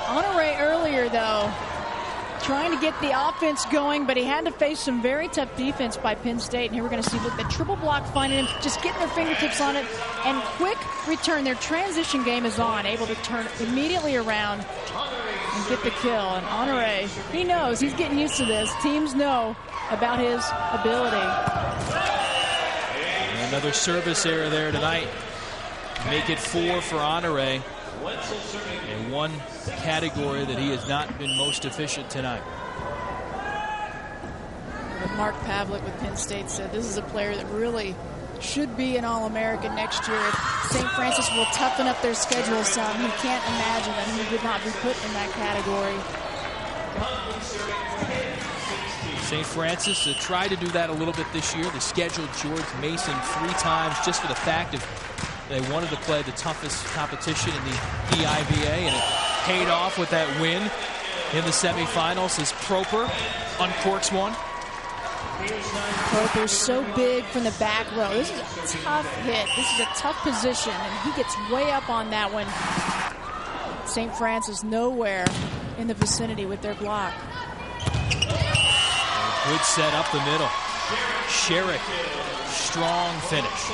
Honore earlier, though, trying to get the offense going, but he had to face some very tough defense by Penn State. And here we're going to see the triple block finding him, just getting their fingertips on it, and quick return. Their transition game is on, able to turn immediately around and get the kill. And Honore, he knows, he's getting used to this. Teams know about his ability. And another service error there tonight. Make it 4 for Honore. In one category that he has not been most efficient tonight. Mark Pavlik with Penn State said this is a player that really should be an All-American next year. If St. Francis will toughen up their schedule some, he can't imagine that he would not be put in that category. St. Francis tried to do that a little bit this year. They scheduled George Mason 3 times just for the fact of they wanted to play the toughest competition in the EIVA, and it paid off with that win in the semifinals as Proper uncorks one. Proper's so big from the back row. This is a tough hit. This is a tough position, and he gets way up on that one. St. Francis nowhere in the vicinity with their block. Good set up the middle. Sherrick, strong finish.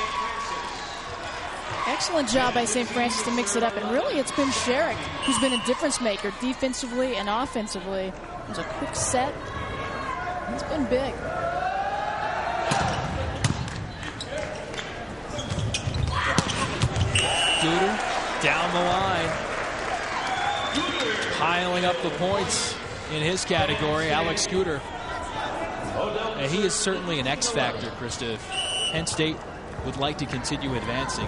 Excellent job by St. Francis to mix it up, and really it's been Sherrick who's been a difference maker defensively and offensively. It was a quick set. It's been big. Guter down the line. piling up the points in his category, Alex Scooter. He is certainly an X factor, Krista. If Penn State would like to continue advancing,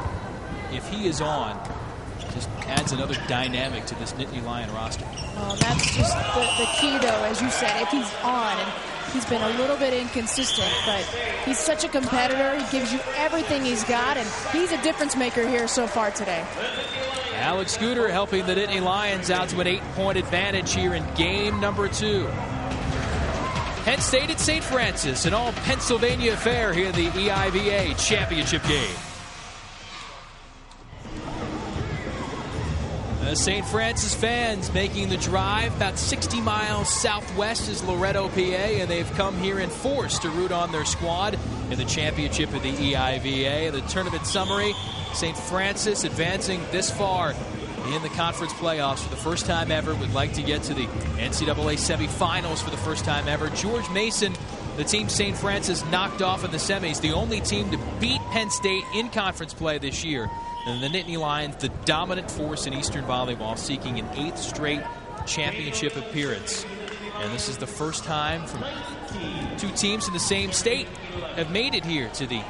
if he is on, just adds another dynamic to this Nittany Lion roster. Well, that's just the key, though, as you said, if he's on. And he's been a little bit inconsistent, but he's such a competitor. He gives you everything he's got, and he's a difference maker here so far today. Alex Scooter helping the Nittany Lions out to an 8-point advantage here in game number 2. Penn State at St. Francis, an all-Pennsylvania affair here in the EIVA championship game. The St. Francis fans making the drive about 60 miles southwest is Loretto, PA, and they've come here in force to root on their squad in the championship of the EIVA. The tournament summary, St. Francis advancing this far in the conference playoffs for the first time ever. Would like to get to the NCAA semifinals for the first time ever. George Mason, the team St. Francis knocked off in the semis, the only team to beat Penn State in conference play this year. And the Nittany Lions, the dominant force in Eastern volleyball, seeking an 8th straight championship appearance. And this is the first time from 2 teams in the same state have made it here to the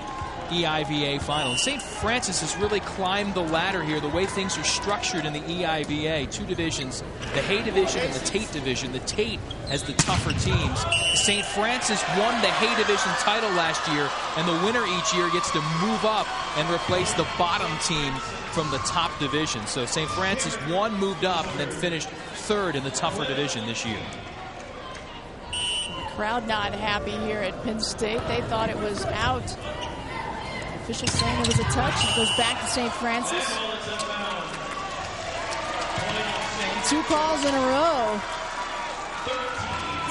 EIVA final. St. Francis has really climbed the ladder here, the way things are structured in the EIVA. 2 divisions, the Hay division and the Tate division. The Tate has the tougher teams. St. Francis won the Hay division title last year, and the winner each year gets to move up and replace the bottom team from the top division. So St. Francis won, moved up, and then finished 3rd in the tougher division this year. Crowd not happy here at Penn State. They thought it was out. Official saying it was a touch. It goes back to St. Francis. And 2 calls in a row.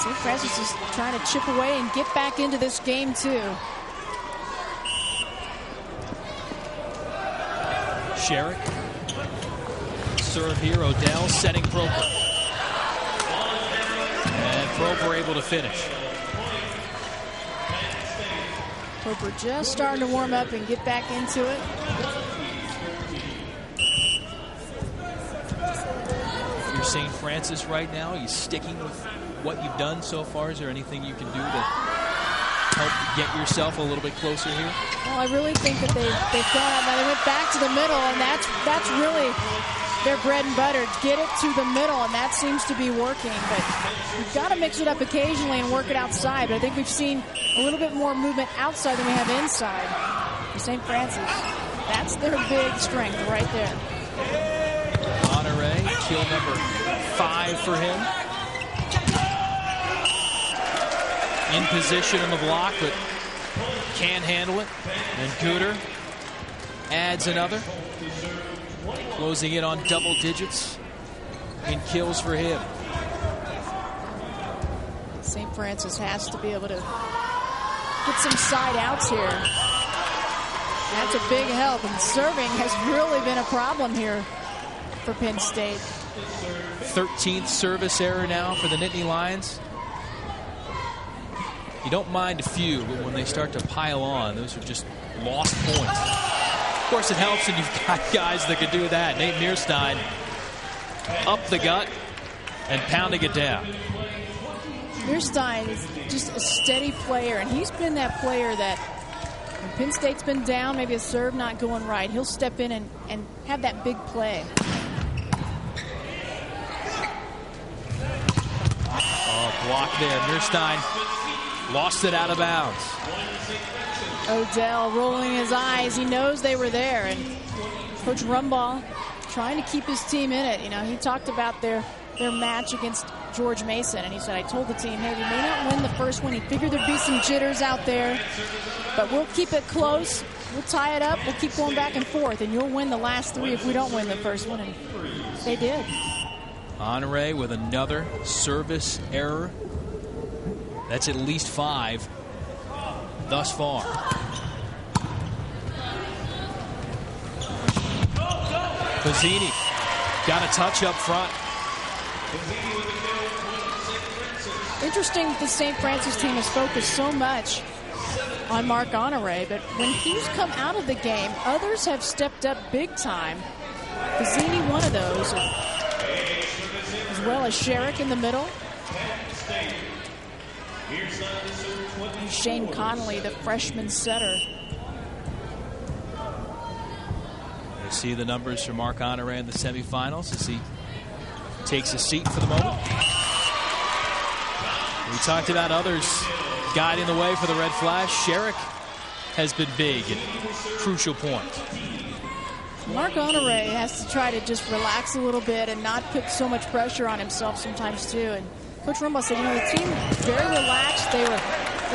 St. Francis is trying to chip away and get back into this game, too. Sherrick. Serve here. Odell setting Proper. And Proper able to finish. Proper just starting to warm up and get back into it. If you're St. Francis right now, are you sticking with what you've done so far? Is there anything you can do to help get yourself a little bit closer here? Well, I really think that they've gone out. They went back to the middle, and that's really their bread and butter. Get it to the middle, and that seems to be working. But you've got to mix it up occasionally and work it outside. But I think we've seen a little bit more movement outside than we have inside. For St. Francis, that's their big strength right there. Honore, kill number 5 for him. In position on the block, but can't handle it. And Gooder adds another. Closing in on double digits in kills for him. St. Francis has to be able to get some side outs here. That's a big help, and serving has really been a problem here for Penn State. 13th service error now for the Nittany Lions. You don't mind a few, but when they start to pile on, those are just lost points. Of course, it helps when you've got guys that can do that. Nate Mearstein up the gut and pounding it down. Mearstein is just a steady player, and he's been that player that when Penn State's been down, maybe a serve not going right, he'll step in and have that big play. Oh, block there. Mearstein lost it out of bounds. Odell rolling his eyes. He knows they were there, and Coach Rumbaugh trying to keep his team in it. You know, he talked about their match against George Mason, and he said, I told the team, hey, we may not win the first one. He figured there'd be some jitters out there, but we'll keep it close. We'll tie it up. We'll keep going back and forth, and you'll win the last 3 if we don't win the first one, and they did. Honore with another service error. That's at least 5 thus far. Pizzini got a touch up front. Interesting that the St. Francis team has focused so much on Mark Honore, but when he's come out of the game, others have stepped up big time. Pizzini, one of those. As well as Sherrick in the middle. Shane Connolly, the freshman setter. You see the numbers for Marc Honore in the semifinals as he takes a seat for the moment. We talked about others guiding the way for the Red Flash. Sherrick has been big at crucial points. Marc Honore has to try to just relax a little bit and not put so much pressure on himself sometimes too. And Coach Rumbaugh said, the team very relaxed. They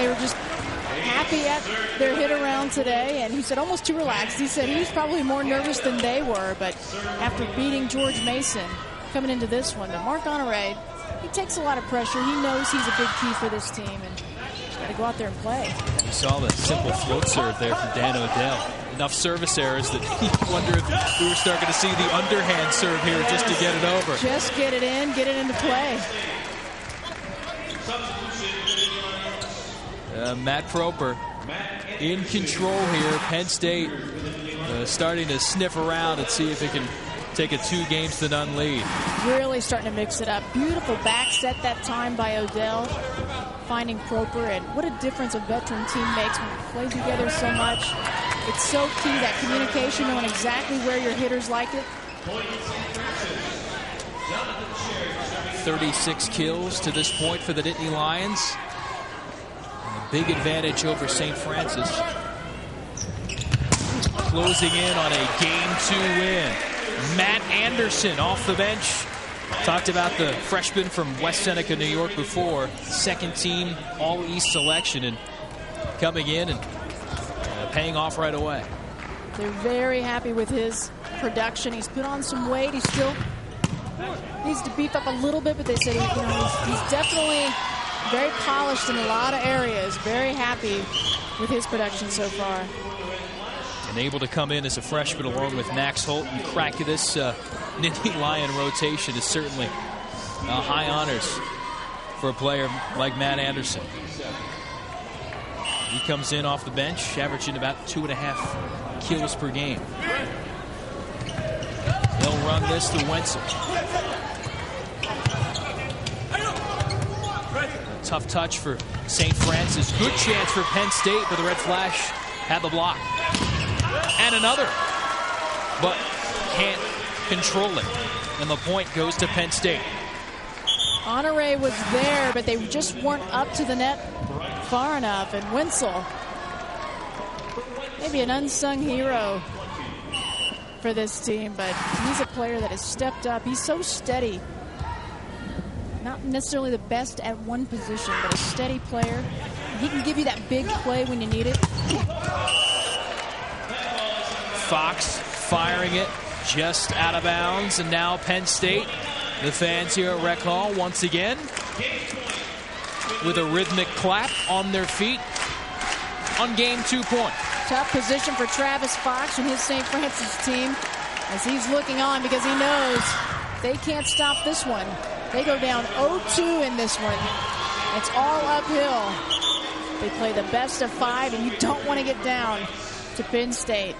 were just happy at their hit around today, and he said almost too relaxed. He said he was probably more nervous than they were, but after beating George Mason coming into this one, but Marc Honore, he takes a lot of pressure. He knows he's a big key for this team, and he's got to go out there and play. You saw the simple float serve there from Dan Odell. Enough service errors that you wonder if we were starting to see the underhand serve here just to get it over. Just get it in, get it into play. Matt Proper in control here. Penn State starting to sniff around and see if it can take a 2-0 lead. Really starting to mix it up. Beautiful back set that time by Odell, finding Proper, and what a difference a veteran team makes when we play together so much. It's so key, that communication, knowing exactly where your hitters like it. 36 kills to this point for the Nittany Lions. A big advantage over St. Francis. Closing in on a Game 2 win. Matt Anderson off the bench. Talked about the freshman from West Seneca, New York before. Second team All-East selection, and coming in and paying off right away. They're very happy with his production. He's put on some weight. He still needs to beef up a little bit, but they said he's definitely very polished in a lot of areas. Very happy with his production so far. And able to come in as a freshman along with Max Holt and crack this Nittany Lion rotation is certainly high honors for a player like Matt Anderson. He comes in off the bench, averaging about 2.5 kills per game. They'll run this to Wetzel. Tough touch for St. Francis. Good chance for Penn State, but the Red Flash had the block. And another, but can't control it. And the point goes to Penn State. Honore was there, but they just weren't up to the net far enough. And Wetzel, maybe an unsung hero for this team, but he's a player that has stepped up. He's so steady. Not necessarily the best at one position, but a steady player. He can give you that big play when you need it. Fox firing it just out of bounds, and now Penn State, the fans here at Rec Hall once again with a rhythmic clap on their feet on Game 2 point. Tough position for Travis Fox and his St. Francis team as he's looking on because he knows they can't stop this one. They go down 0-2 in this one. It's all uphill. They play the best of 5, and you don't want to get down to Penn State.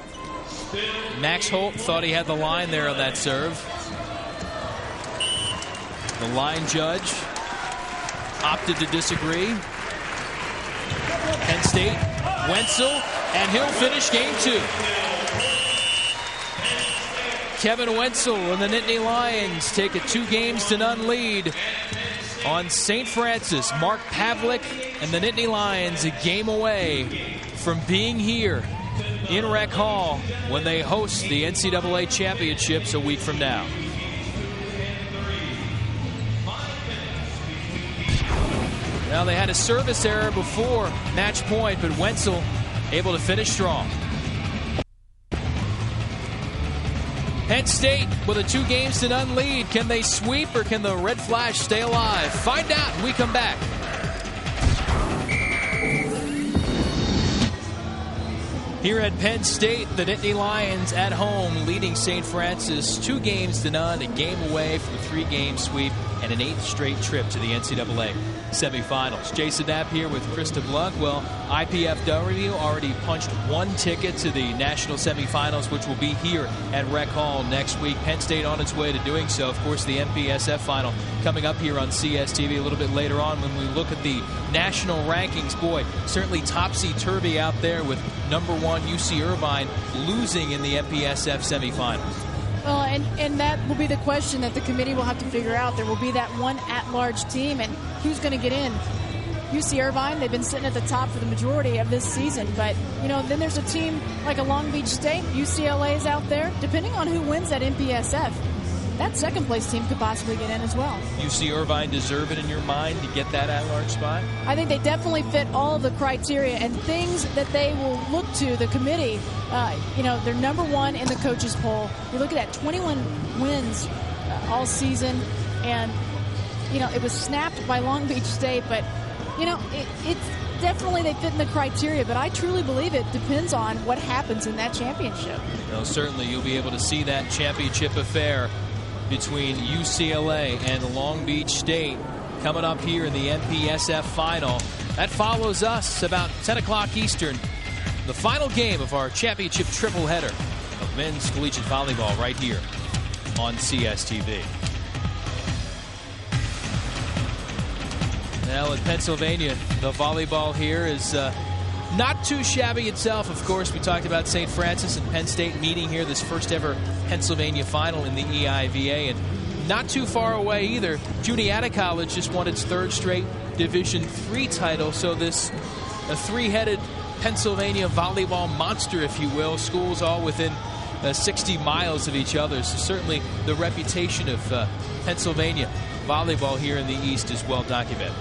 Max Holt thought he had the line there on that serve. The line judge opted to disagree. Penn State, Wetzel, and he'll finish Game 2. Kevin Wetzel and the Nittany Lions take a 2-0 lead on St. Francis. Mark Pavlik and the Nittany Lions a game away from being here in Rec Hall when they host the NCAA championships a week from now. Now, they had a service error before match point, but Wetzel able to finish strong. Penn State with a 2-0 lead. Can they sweep, or can the Red Flash stay alive? Find out when we come back. Here at Penn State, the Nittany Lions at home leading St. Francis 2-0, a game away from a 3-game sweep and an 8th straight trip to the NCAA semifinals. Jason Knapp here with Krista Blunt. Well, IPFW already punched one ticket to the national semifinals, which will be here at Rec Hall next week. Penn State on its way to doing so. Of course, the NPSF final coming up here on CSTV a little bit later on when we look at the national rankings. Boy, certainly topsy-turvy out there with #1 UC Irvine losing in the NPSF semifinals. Well, and that will be the question that the committee will have to figure out. There will be that one at-large team, and who's going to get in? UC Irvine, they've been sitting at the top for the majority of this season. But, you know, then there's a team like a Long Beach State. UCLA is out there. Depending on who wins that NPSF, that second-place team could possibly get in as well. UC Irvine deserve it in your mind to get that at-large spot? I think they definitely fit all of the criteria and things that they will look to, the committee. You know, they're #1 in the coaches poll. You look at that, 21 wins all season. And, you know, it was snapped by Long Beach State. But, you know, it's definitely they fit in the criteria. But I truly believe it depends on what happens in that championship. Well, certainly you'll be able to see that championship affair between UCLA and Long Beach State coming up here in the NPSF final. That follows us about 10 o'clock Eastern. The final game of our championship triple header of men's collegiate volleyball right here on CSTV. Well, in Pennsylvania, the volleyball here is not too shabby itself. Of course, we talked about St. Francis and Penn State meeting here, this first ever Pennsylvania final in the EIVA, and not too far away either. Juniata College just won its 3rd straight Division III title, so this a three-headed Pennsylvania volleyball monster, if you will. Schools all within 60 miles of each other, so certainly the reputation of Pennsylvania volleyball here in the East is well documented.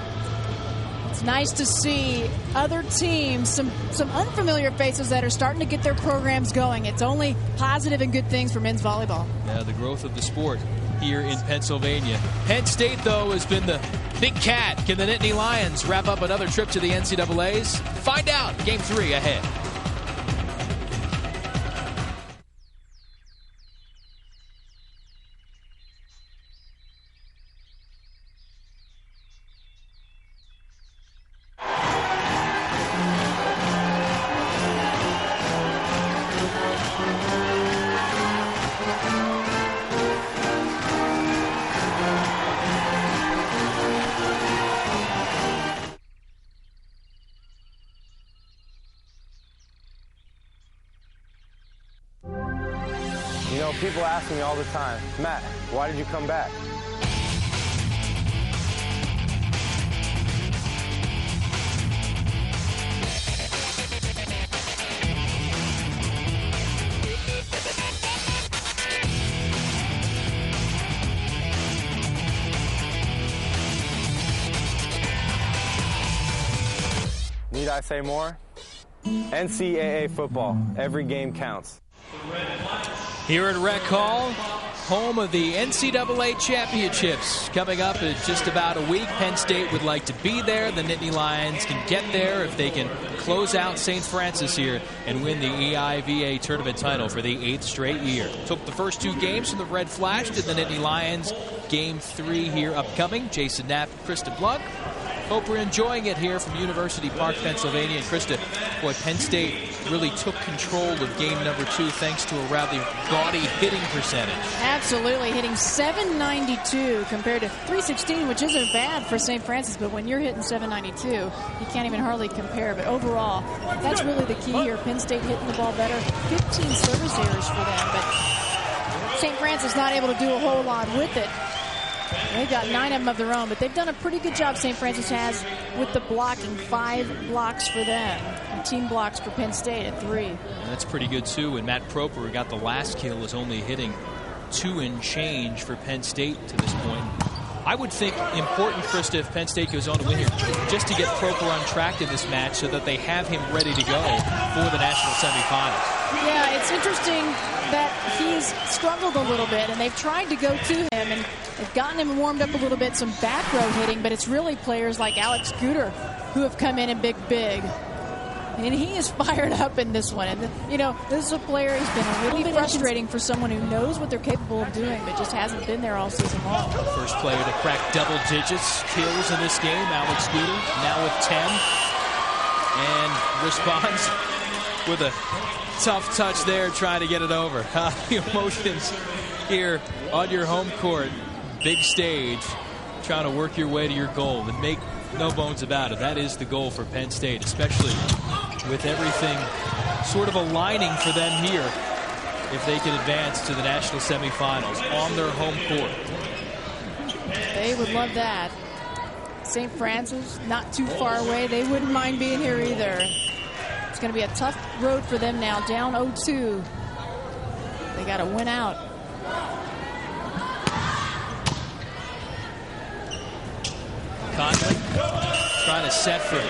It's nice to see other teams, some unfamiliar faces that are starting to get their programs going. It's only positive and good things for men's volleyball. Yeah, the growth of the sport here in Pennsylvania. Penn State, though, has been the big cat. Can the Nittany Lions wrap up another trip to the NCAAs? Find out. Game 3 ahead. You know, people ask me all the time, Matt, why did you come back? Need I say more? NCAA football, every game counts. Here at Rec Hall, home of the NCAA championships. Coming up in just about a week, Penn State would like to be there. The Nittany Lions can get there if they can close out St. Francis here and win the EIVA tournament title for the 8th straight year. Took the first 2 games from the Red Flash to the Nittany Lions. Game 3 here upcoming. Jason Knapp, Krista Blunt. Hope we're enjoying it here from University Park, Pennsylvania. And Krista, boy, Penn State really took control of game number 2 thanks to a rather gaudy hitting percentage. Absolutely, hitting 792 compared to 316, which isn't bad for St. Francis, but when you're hitting 792, you can't even hardly compare. But overall, that's really the key here. Penn State hitting the ball better. 15 service errors for them, but St. Francis not able to do a whole lot with it. They've got 9 of them of their own, but they've done a pretty good job, St. Francis has, with the blocking. 5 blocks for them, and team blocks for Penn State at 3. And that's pretty good, too. And Matt Proper, who got the last kill, is only hitting 2 and change for Penn State to this point. I would think important, Krista, if Penn State goes on to win here, just to get Proper on track in this match so that they have him ready to go for the national semifinals. Yeah, it's interesting that he's struggled a little bit, and they've tried to go to him, and they've gotten him warmed up a little bit, some back row hitting, but it's really players like Alex Guter who have come in and big. And he is fired up in this one. And, you know, this is a player who's been a little bit frustrating for someone who knows what they're capable of doing, but just hasn't been there all season long. First player to crack double digits kills in this game, Alex Guter, now with 10. And responds with a tough touch there, trying to get it over. The emotions here on your home court, big stage, trying to work your way to your goal. And make no bones about it, that is the goal for Penn State, especially with everything sort of aligning for them here if they can advance to the national semifinals on their home court. They would love that. St. Francis, not too far away. They wouldn't mind being here either. It's going to be a tough road for them now, down 0-2. They got to win out. Conley trying to set for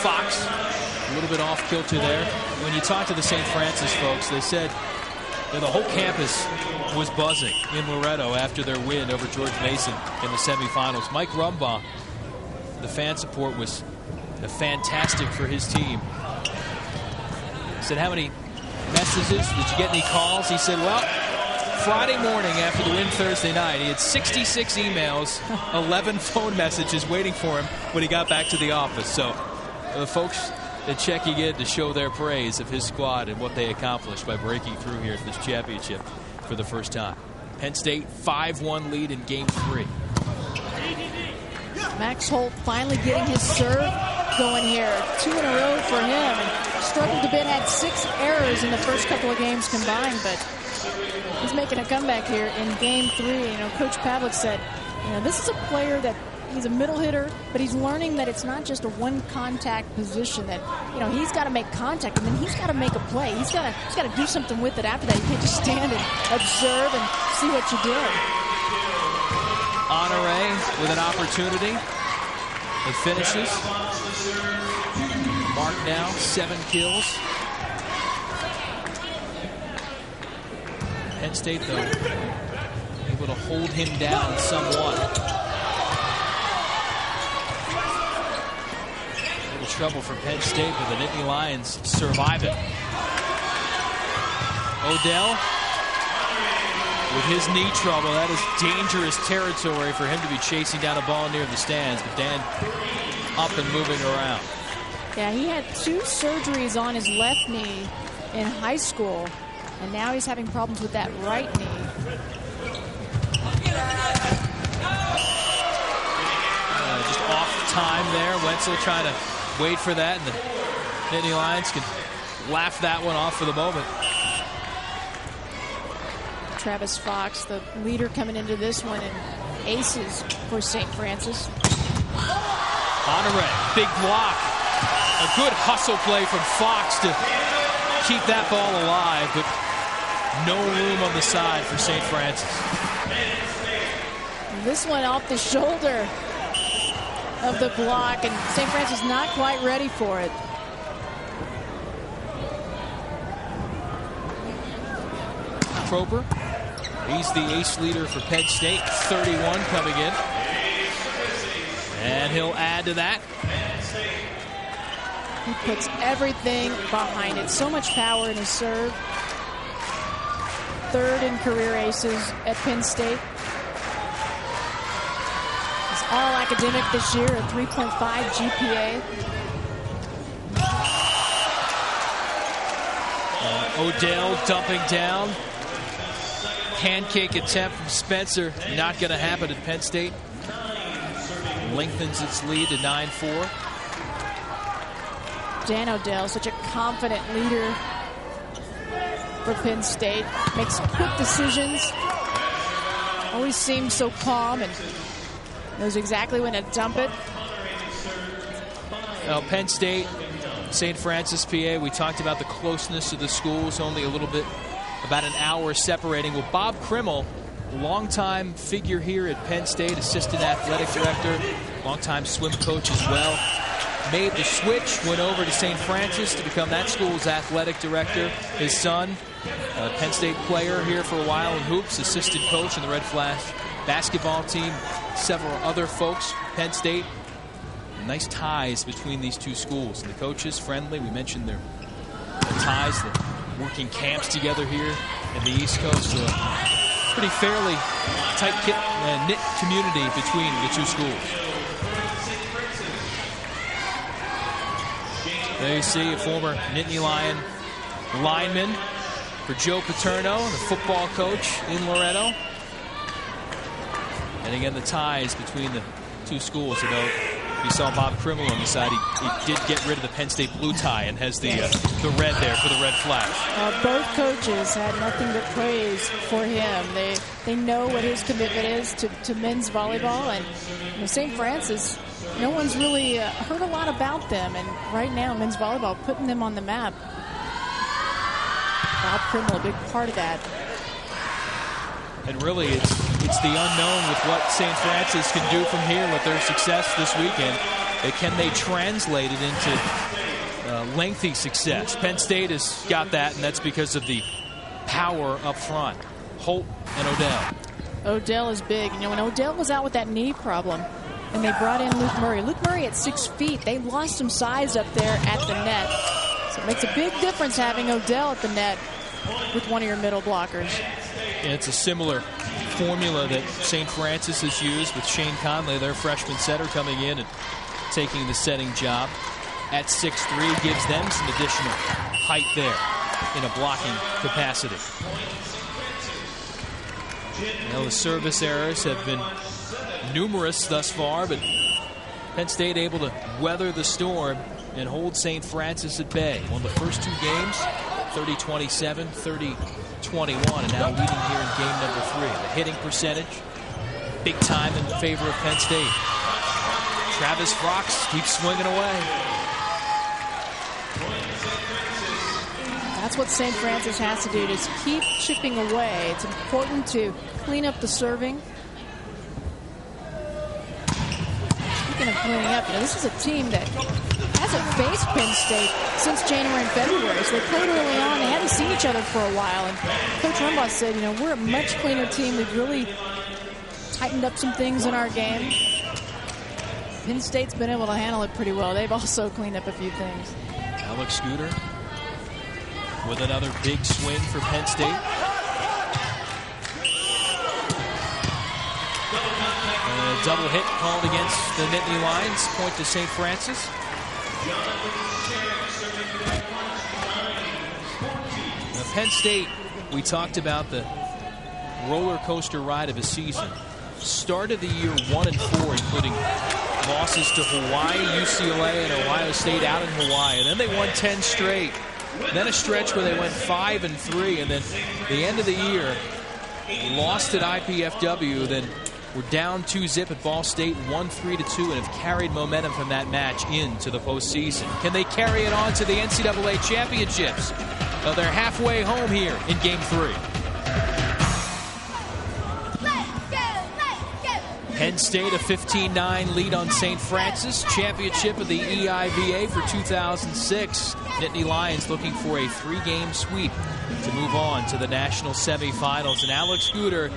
Fox. A little bit off kilter there. When you talk to the St. Francis folks, they said that the whole campus was buzzing in Loretto after their win over George Mason in the semifinals. Mike Rumbaugh, the fan support was fantastic for his team. He said, how many messages? Did you get any calls? He said, well, Friday morning after the win Thursday night, he had 66 emails, 11 phone messages waiting for him when he got back to the office. So the folks that checking in to show their praise of his squad and what they accomplished by breaking through here at this championship for the first time. Penn State 5-1 lead in game 3. Max Holt finally getting his serve going here. 2 in a row for him. And struggled a bit, had 6 errors in the first couple of games combined, but he's making a comeback here in game 3. You know, Coach Pavlik said, you know, this is a player that he's a middle hitter, but he's learning that it's not just a one-contact position. That, you know, he's got to make contact, and then he's got to make a play. He's got to do something with it after that. You can't just stand and observe and see what you do. Honore with an opportunity. It finishes. Mark now 7 kills. Penn State, though, able to hold him down somewhat. A little trouble for Penn State, but the Nittany Lions survive it. Odell with his knee trouble. That is dangerous territory for him to be chasing down a ball near the stands. But Dan up and moving around. Yeah, he had 2 surgeries on his left knee in high school, and now he's having problems with that right knee. Just off time there. Wetzel trying to wait for that, and the Nittany Lions can laugh that one off for the moment. Travis Fox, the leader coming into this one, and aces for St. Francis. Honore, big block. A good hustle play from Fox to keep that ball alive, but no room on the side for St. Francis. This one off the shoulder of the block, and St. Francis not quite ready for it. Troper, he's the ace leader for Penn State, 31 coming in. And he'll add to that. He puts everything behind it. So much power in his serve. 3rd in career aces at Penn State. He's all academic this year, a 3.5 GPA. Odell dumping down. Pancake attempt from Spencer. Not going to happen at Penn State. Lengthens its lead to 9-4. Dan Odell, such a confident leader for Penn State. Makes quick decisions. Always seems so calm and knows exactly when to dump it. Well, Penn State, St. Francis, PA, we talked about the closeness of the schools, only a little bit, about an hour separating. Well, Bob Krimmel, longtime figure here at Penn State, assistant athletic director, longtime swim coach as well, made the switch, went over to St. Francis to become that school's athletic director. His son, a Penn State player here for a while in hoops, assistant coach in the Red Flash basketball team, several other folks, Penn State. nice ties between these two schools. And the coaches, friendly. We mentioned their ties, the working camps together here in the East Coast. So a pretty fairly tight-knit community between the two schools. There you see a former Nittany Lion lineman for Joe Paterno, the football coach in Loretto. And again, the ties between the two schools. You know, you saw Bob Krimmel on the side. He did get rid of the Penn State blue tie and has the red there for the red flag. Both coaches had nothing but praise for him. They know what his commitment is to men's volleyball. And you know, St. Francis, no one's really heard a lot about them. And right now, men's volleyball putting them on the map. Bob Krimmel, a big part of that. And really, it's the unknown with what St. Francis can do from here with their success this weekend. Can they translate it into lengthy success? Penn State has got that, and that's because of the power up front. Holt and Odell. Odell is big. You know, when Odell was out with that knee problem, and they brought in Luke Murray. Luke Murray at 6 feet. They lost some size up there at the net. So it makes a big difference having Odell at the net with one of your middle blockers. And it's a similar formula that St. Francis has used with Shane Conley, their freshman setter, coming in and taking the setting job at 6'3", gives them some additional height there in a blocking capacity. Now the service errors have been numerous thus far, but Penn State able to weather the storm and hold St. Francis at bay. Won the first two games, 30-27, 30-21, and now leading here in game number 3. The hitting percentage, big time in favor of Penn State. Travis Fox keeps swinging away. That's what St. Francis has to do, is keep chipping away. It's important to clean up the serving. Speaking of cleaning up, you know, this is a team that hasn't faced Penn State since January and February. So they played early on. They hadn't seen each other for a while. And Coach Rumbaugh said, you know, we're a much cleaner team. We've really tightened up some things in our game. Penn State's been able to handle it pretty well. They've also cleaned up a few things. Alex Scooter with another big swing for Penn State. A double hit called against the Nittany Lions. Point to St. Francis. Now, Penn State, we talked about the roller coaster ride of a season. Started the year 1-4, including losses to Hawaii, UCLA, and Ohio State out in Hawaii. And then they won 10 straight. Then a stretch where they went 5-3, and then the end of the year lost at IPFW, then were down 2-0 at Ball State, won 3-2, and have carried momentum from that match into the postseason. Can they carry it on to the NCAA championships? Well, they're halfway home here in Game 3. Penn State a 15-9 lead on St. Francis. Championship of the EIVA for 2006. Nittany Lions looking for a 3-game sweep to move on to the national semifinals. And Alex Scooter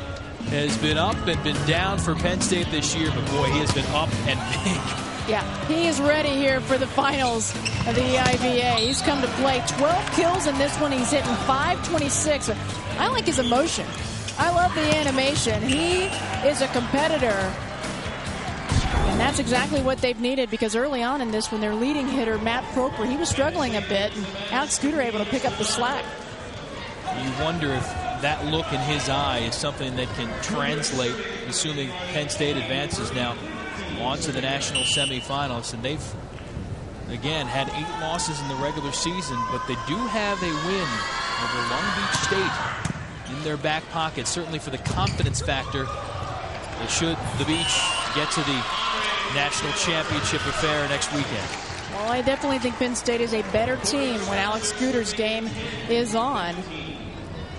has been up and been down for Penn State this year, but boy, he has been up and big. Yeah, he is ready here for the finals of the EIVA. He's come to play 12 kills in this one. He's hitting .526. I like his emotion. I love the animation. He is a competitor. And that's exactly what they've needed, because early on in this, when their leading hitter, Matt Proper, he was struggling a bit, and Alex Scooter able to pick up the slack. You wonder if that look in his eye is something that can translate, assuming Penn State advances now on to the national semifinals. And they've, again, had 8 losses in the regular season, but they do have a win over Long Beach State in their back pocket, certainly for the confidence factor. Should the Beach get to the national championship affair next weekend? Well, I definitely think Penn State is a better team when Alex Scooter's game is on.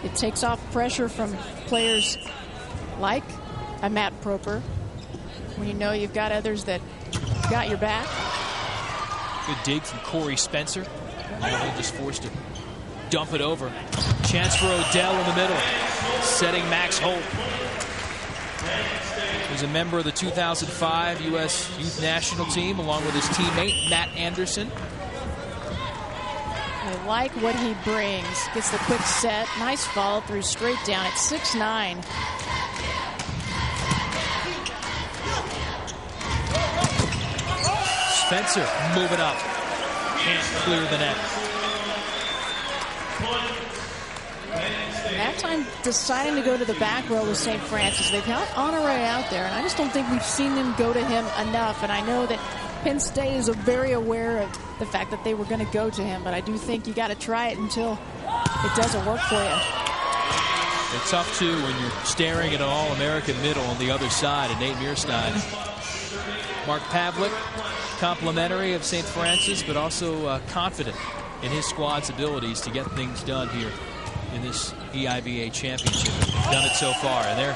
It takes off pressure from players like a Matt Proper when you know you've got others that got your back. Good dig from Corey Spencer. Now he'll just forced to dump it over. Chance for Odell in the middle, setting Max Holt. He's a member of the 2005 U.S. Youth National Team, along with his teammate, Matt Anderson. I like what he brings. Gets the quick set. Nice follow through straight down at 6'9". Spencer moving up. Can't clear the net. That time deciding to go to the back row with St. Francis. They've got Honore out there, and I just don't think we've seen them go to him enough. And I know that Penn State is very aware of the fact that they were going to go to him, but I do think you got to try it until it doesn't work for you. It's tough, too, when you're staring at an All-American middle on the other side, and Nate Mearstein. Mark Pavlik, complimentary of St. Francis, but also confident in his squad's abilities to get things done here in this EIVA championship. They've done it so far. And there,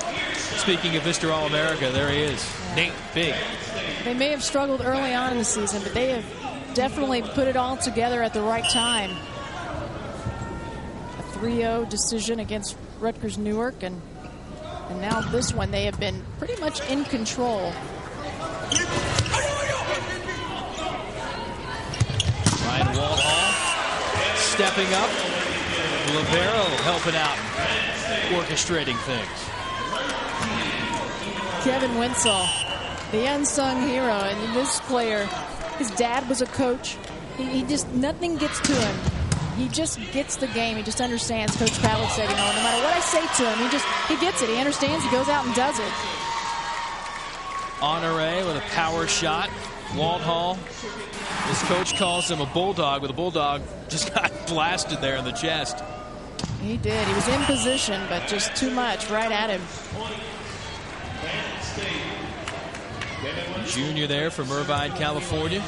speaking of Mr. All-America, there he is. Nate Big. They may have struggled early on in the season, but they have definitely put it all together at the right time. A 3-0 decision against Rutgers Newark, and now this one they have been pretty much in control. Ryan Waldhall stepping up. Libero helping out, orchestrating things. Kevin Wetzel, the unsung hero, and this player, his dad was a coach. He just, nothing gets to him. He just gets the game. He just understands. Coach Pavlik said, no matter what I say to him, he gets it. He understands. He goes out and does it. Honore with a power shot. Waldhall, his coach calls him a bulldog, but the bulldog just got blasted there in the chest. He did. He was in position, but just too much right at him. Junior there from Irvine, California.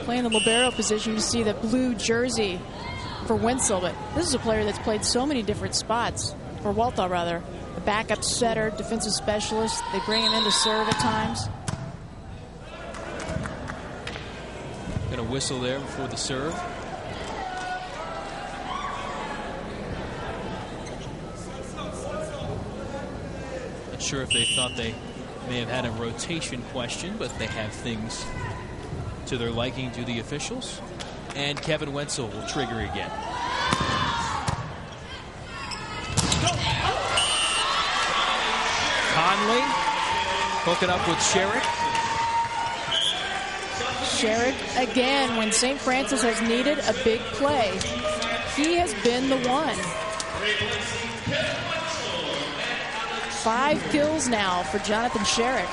Playing the libero position, you see the blue jersey for Wetzel, but this is a player that's played so many different spots, or Walthall rather. The backup setter, defensive specialist. They bring him in to serve at times. Going to whistle there before the serve. Not sure if they thought they may have had a rotation question, but they have things to their liking to the officials. And Kevin Wetzel will trigger again. Conley hooking up with Sherrick. Sherrick, again, when St. Francis has needed a big play, he has been the one. 5 kills now for Jonathan Sherrick.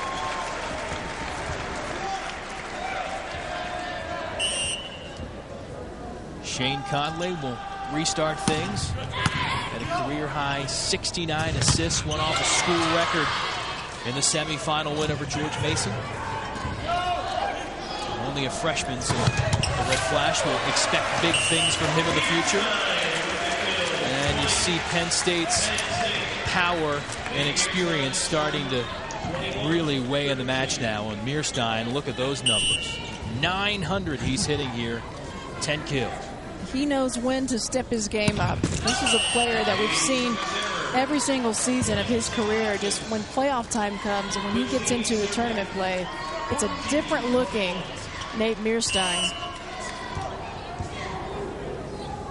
Shane Conley will restart things. At a career-high 69 assists, one off a school record in the semifinal win over George Mason. Only a freshman, so the Red Flash will expect big things from him in the future. And you see Penn State's power and experience starting to really weigh in the match now. And Mearstein, look at those numbers. 900 he's hitting here, 10 kills. He knows when to step his game up. This is a player that we've seen every single season of his career. Just when playoff time comes and when he gets into a tournament play, it's a different looking Nate Mearstein.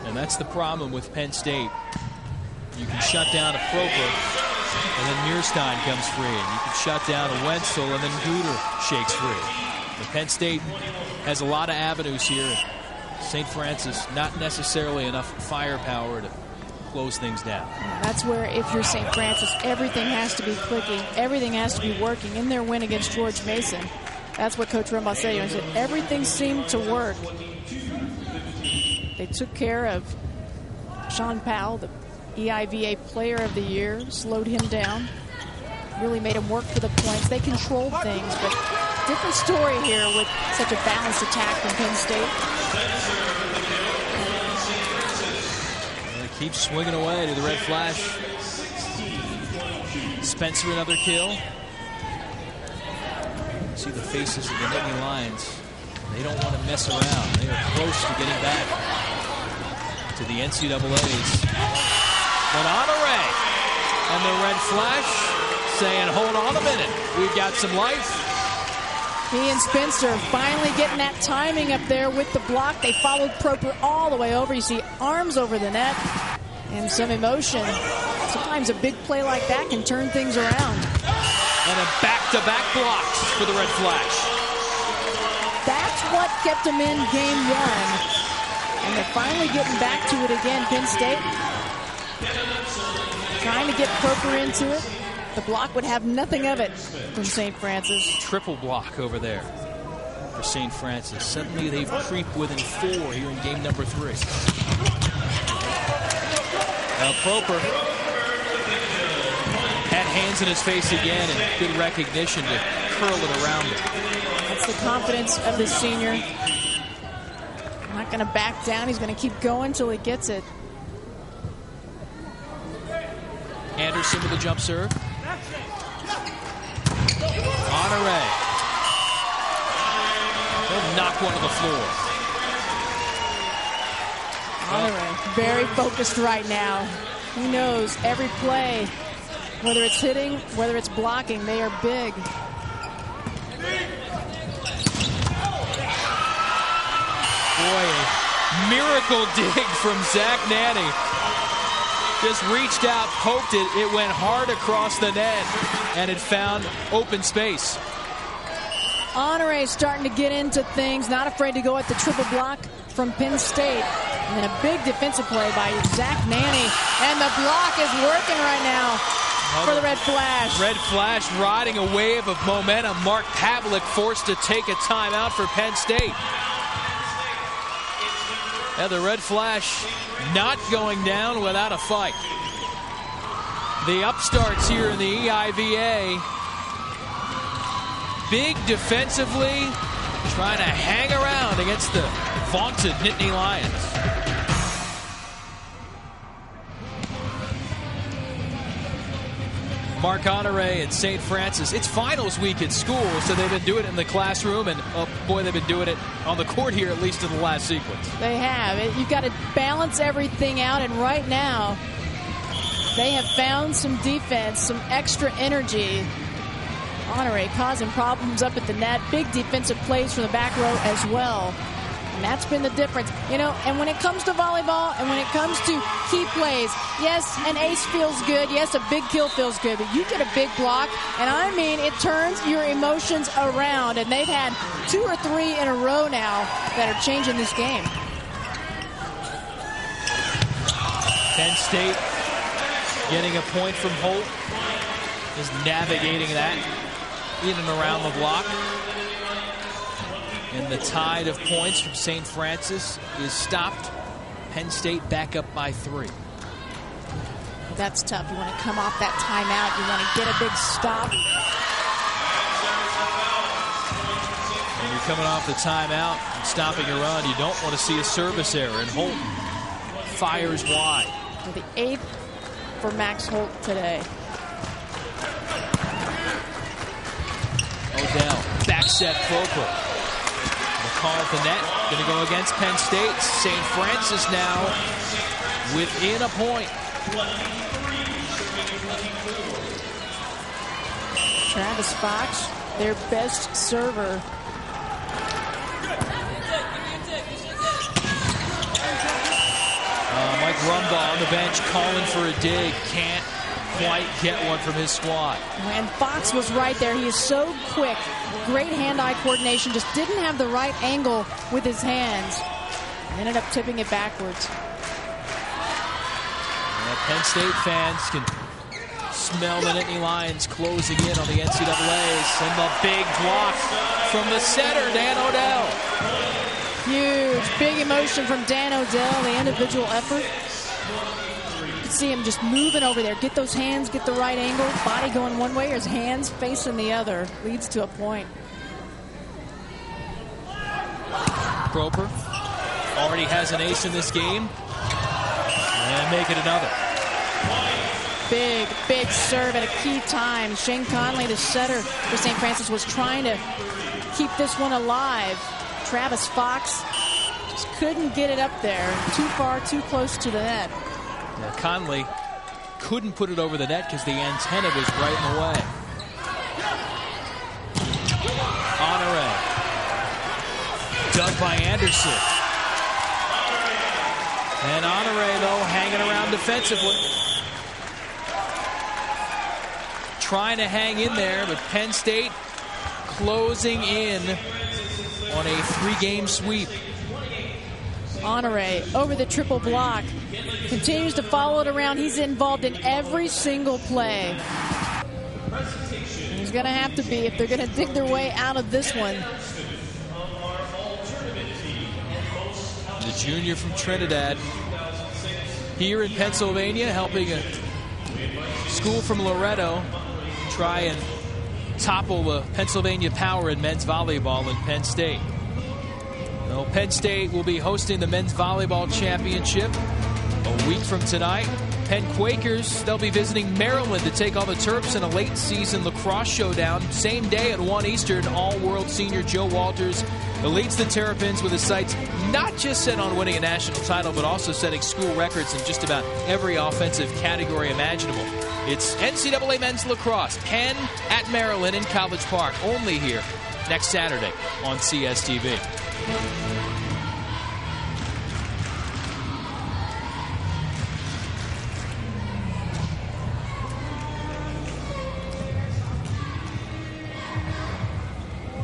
And that's the problem with Penn State. You can shut down a Proper, and then Mearstein comes free. And you can shut down a Wetzel, and then Guter shakes free. But Penn State has a lot of avenues here. St. Francis, not necessarily enough firepower to close things down. That's where, if you're St. Francis, everything has to be clicking. Everything has to be working. In their win against George Mason, that's what Coach Rumbaugh said. He said everything seemed to work. They took care of Sean Powell, the EIVA Player of the Year, slowed him down, really made him work for the points. They controlled things, but different story here with such a balanced attack from Penn State. They keep swinging away to the Red Flash. Spencer, another kill. See the faces of the Nittany Lions. They don't want to mess around. They are close to getting back to the NCAAs. But Honore and the Red Flash saying, hold on a minute, we've got some life. He and Spencer finally getting that timing up there with the block. They followed Proper all the way over. You see arms over the net and some emotion. Sometimes a big play like that can turn things around. And a back-to-back blocks for the Red Flash. That's what kept them in game one. And they're finally getting back to it again, Penn State. Trying to get Proper into it. The block would have nothing of it from St. Francis. Triple block over there for St. Francis. Suddenly they've creeped within 4 here in game number 3. Now Proper had hands in his face again and good recognition to curl it around him. That's the confidence of the senior. Not going to back down. He's going to keep going until he gets it. Anderson with a jump serve. Honore. He'll knock one to the floor. Honore, very focused right now. He knows every play, whether it's hitting, whether it's blocking, they are big. Boy, a miracle dig from Zach Nanny. Just reached out, poked it. It went hard across the net, and it found open space. Honore starting to get into things, not afraid to go at the triple block from Penn State. And then a big defensive play by Zach Nanny. And the block is working right now for the Red Flash. Red Flash riding a wave of momentum. Mark Pavlik forced to take a timeout for Penn State. And the Red Flash not going down without a fight. The upstarts here in the EIVA, big defensively, trying to hang around against the vaunted Nittany Lions. Mark Honore and St. Francis. It's finals week at school, so they've been doing it in the classroom, and oh boy, they've been doing it on the court here, at least in the last sequence. They have. You've got to balance everything out, and right now, they have found some defense, some extra energy. Honore causing problems up at the net. Big defensive plays from the back row as well. And that's been the difference. You know, and when it comes to volleyball and when it comes to key plays, yes, an ace feels good. Yes, a big kill feels good. But you get a big block, and I mean, it turns your emotions around. And they've had 2 or 3 in a row now that are changing this game. Penn State getting a point from Holt. Is navigating that in and around the block. And the tide of points from St. Francis is stopped. Penn State back up by 3. That's tough. You want to come off that timeout. You want to get a big stop. When you're coming off the timeout and stopping a run, you don't want to see a service error. And Holt fires wide. For the 8th for Max Holt today. Odell, back set Proper. Call at the net, going to go against Penn State. St. Francis now within a point. Travis Fox, their best server. Mike Rumbaugh on the bench calling for a dig. Can't quite get one from his squad. And Fox was right there. He is so quick. Great hand-eye coordination. Just didn't have the right angle with his hands. And ended up tipping it backwards. Penn State fans can smell the Nittany Lions closing in on the NCAAs. And the big block from the center, Dan Odell. Huge, big emotion from Dan Odell, the individual effort. You can see him just moving over there. Get those hands, get the right angle. Body going one way, or his hands facing the other. Leads to a point. Proper already has an ace in this game. And make it another. Big, big serve at a key time. Shane Conley, the setter for St. Francis, was trying to keep this one alive. Travis Fox just couldn't get it up there. Too far, too close to the net. Yeah, Conley couldn't put it over the net because the antenna was right in the way. Honore. Dug by Anderson. And Honore, though, hanging around defensively. Trying to hang in there, but Penn State closing in on a 3-game sweep. Honore over the triple block. Continues to follow it around. He's involved in every single play. He's going to have to be if they're going to dig their way out of this one. The junior from Trinidad here in Pennsylvania, helping a school from Loretto try and topple the Pennsylvania power in men's volleyball in Penn State. Well, Penn State will be hosting the men's volleyball championship a week from tonight. Penn Quakers, they'll be visiting Maryland to take on the Terps in a late season lacrosse showdown. Same day at 1 Eastern, all-world senior Joe Walters leads the Terrapins with his sights not just set on winning a national title, but also setting school records in just about every offensive category imaginable. It's NCAA men's lacrosse, Penn at Maryland in College Park, only here next Saturday on CSTV.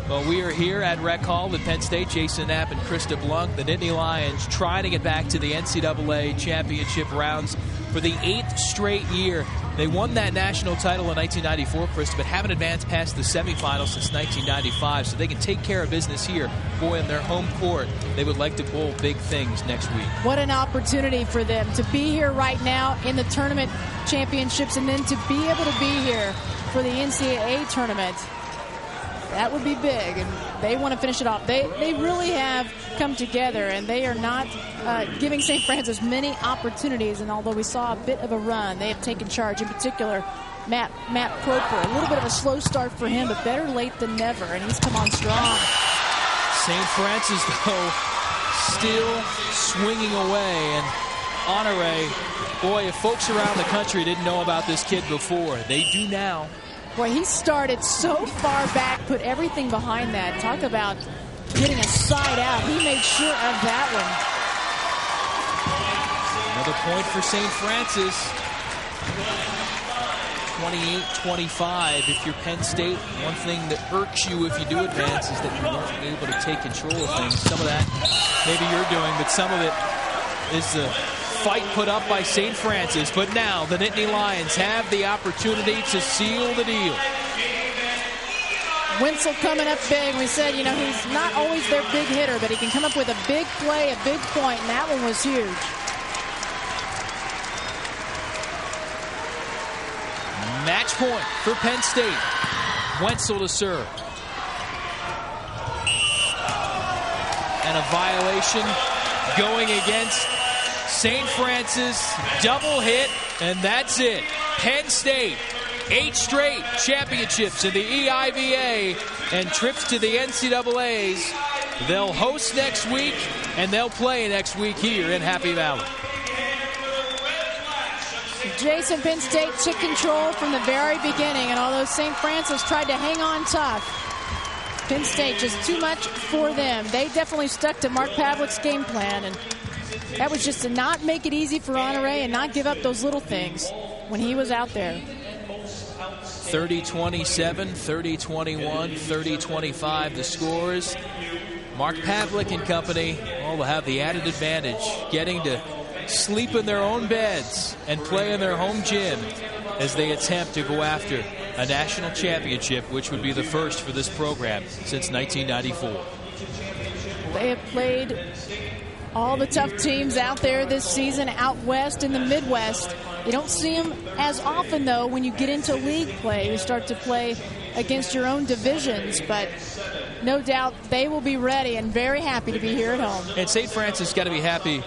Well, we are here at Rec Hall at Penn State. Jason Knapp and Krista Blunk, the Nittany Lions, trying to get back to the NCAA championship rounds for the 8th straight year. They won that national title in 1994, Krista, but haven't advanced past the semifinals since 1995, so they can take care of business here. Boy, in their home court, they would like to bowl big things next week. What an opportunity for them to be here right now in the tournament championships and then to be able to be here for the NCAA tournament. That would be big, and they want to finish it off. They really have come together, and they are not giving St. Francis many opportunities. And although we saw a bit of a run, they have taken charge. In particular, Matt Proper, a little bit of a slow start for him, but better late than never, and he's come on strong. St. Francis, though, still swinging away, and Honore, boy, if folks around the country didn't know about this kid before, they do now. Boy, he started so far back, put everything behind that. Talk about getting a side out. He made sure of that one. Another point for St. Francis. 28-25. If you're Penn State, one thing that irks you if you do advance is that you weren't able to take control of things. Some of that maybe you're doing, but some of it is the fight put up by St. Francis. But now the Nittany Lions have the opportunity to seal the deal. Wetzel coming up big. We said, he's not always their big hitter, but he can come up with a big play, a big point, and that one was huge. Match point for Penn State. Wetzel to serve. And a violation going against St. Francis. Double hit, and that's it. Penn State, 8 straight championships in the EIVA and trips to the NCAAs. They'll host next week, and they'll play next week here in Happy Valley. Jason, Penn State took control from the very beginning, and although St. Francis tried to hang on tough, Penn State just too much for them. They definitely stuck to Mark Pavlik's game plan, and that was just to not make it easy for Honore and not give up those little things when he was out there. 30-27, 30-21, 30-25 the scores. Mark Pavlik and company will have the added advantage, getting to sleep in their own beds and play in their home gym as they attempt to go after a national championship, which would be the first for this program since 1994. They have played all the tough teams out there this season, out west in the Midwest. You don't see them as often, though, when you get into league play. You start to play against your own divisions, but no doubt they will be ready and very happy to be here at home. And St. Francis got to be happy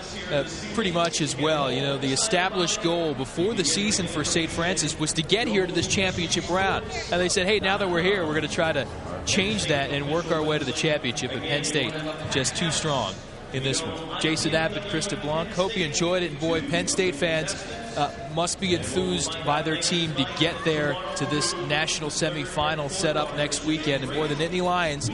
pretty much as well. The established goal before the season for St. Francis was to get here to this championship round. And they said, hey, now that we're here, we're going to try to change that and work our way to the championship. But Penn State just too strong in this one. Jason Knapp and Krista Blanc, hope you enjoyed it. And boy, Penn State fans, must be enthused by their team to get there to this national semifinal set up next weekend. And boy, the Nittany Lions,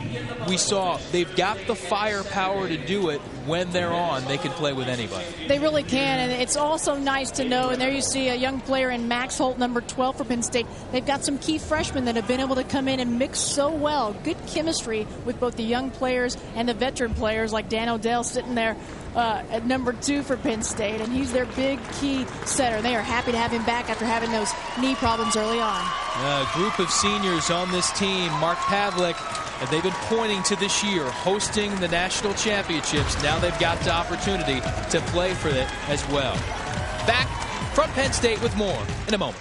we saw they've got the firepower to do it. When they're on, they can play with anybody. They really can, and it's also nice to know, and there you see a young player in Max Holt, number 12 for Penn State. They've got some key freshmen that have been able to come in and mix so well. Good chemistry with both the young players and the veteran players, like Dan Odell sitting there at number 2 for Penn State, and he's their big key setter. They are happy to have him back after having those knee problems early on. A group of seniors on this team, Mark Pavlik, and they've been pointing to this year, hosting the national championships. Now they've got the opportunity to play for it as well. Back from Penn State with more in a moment.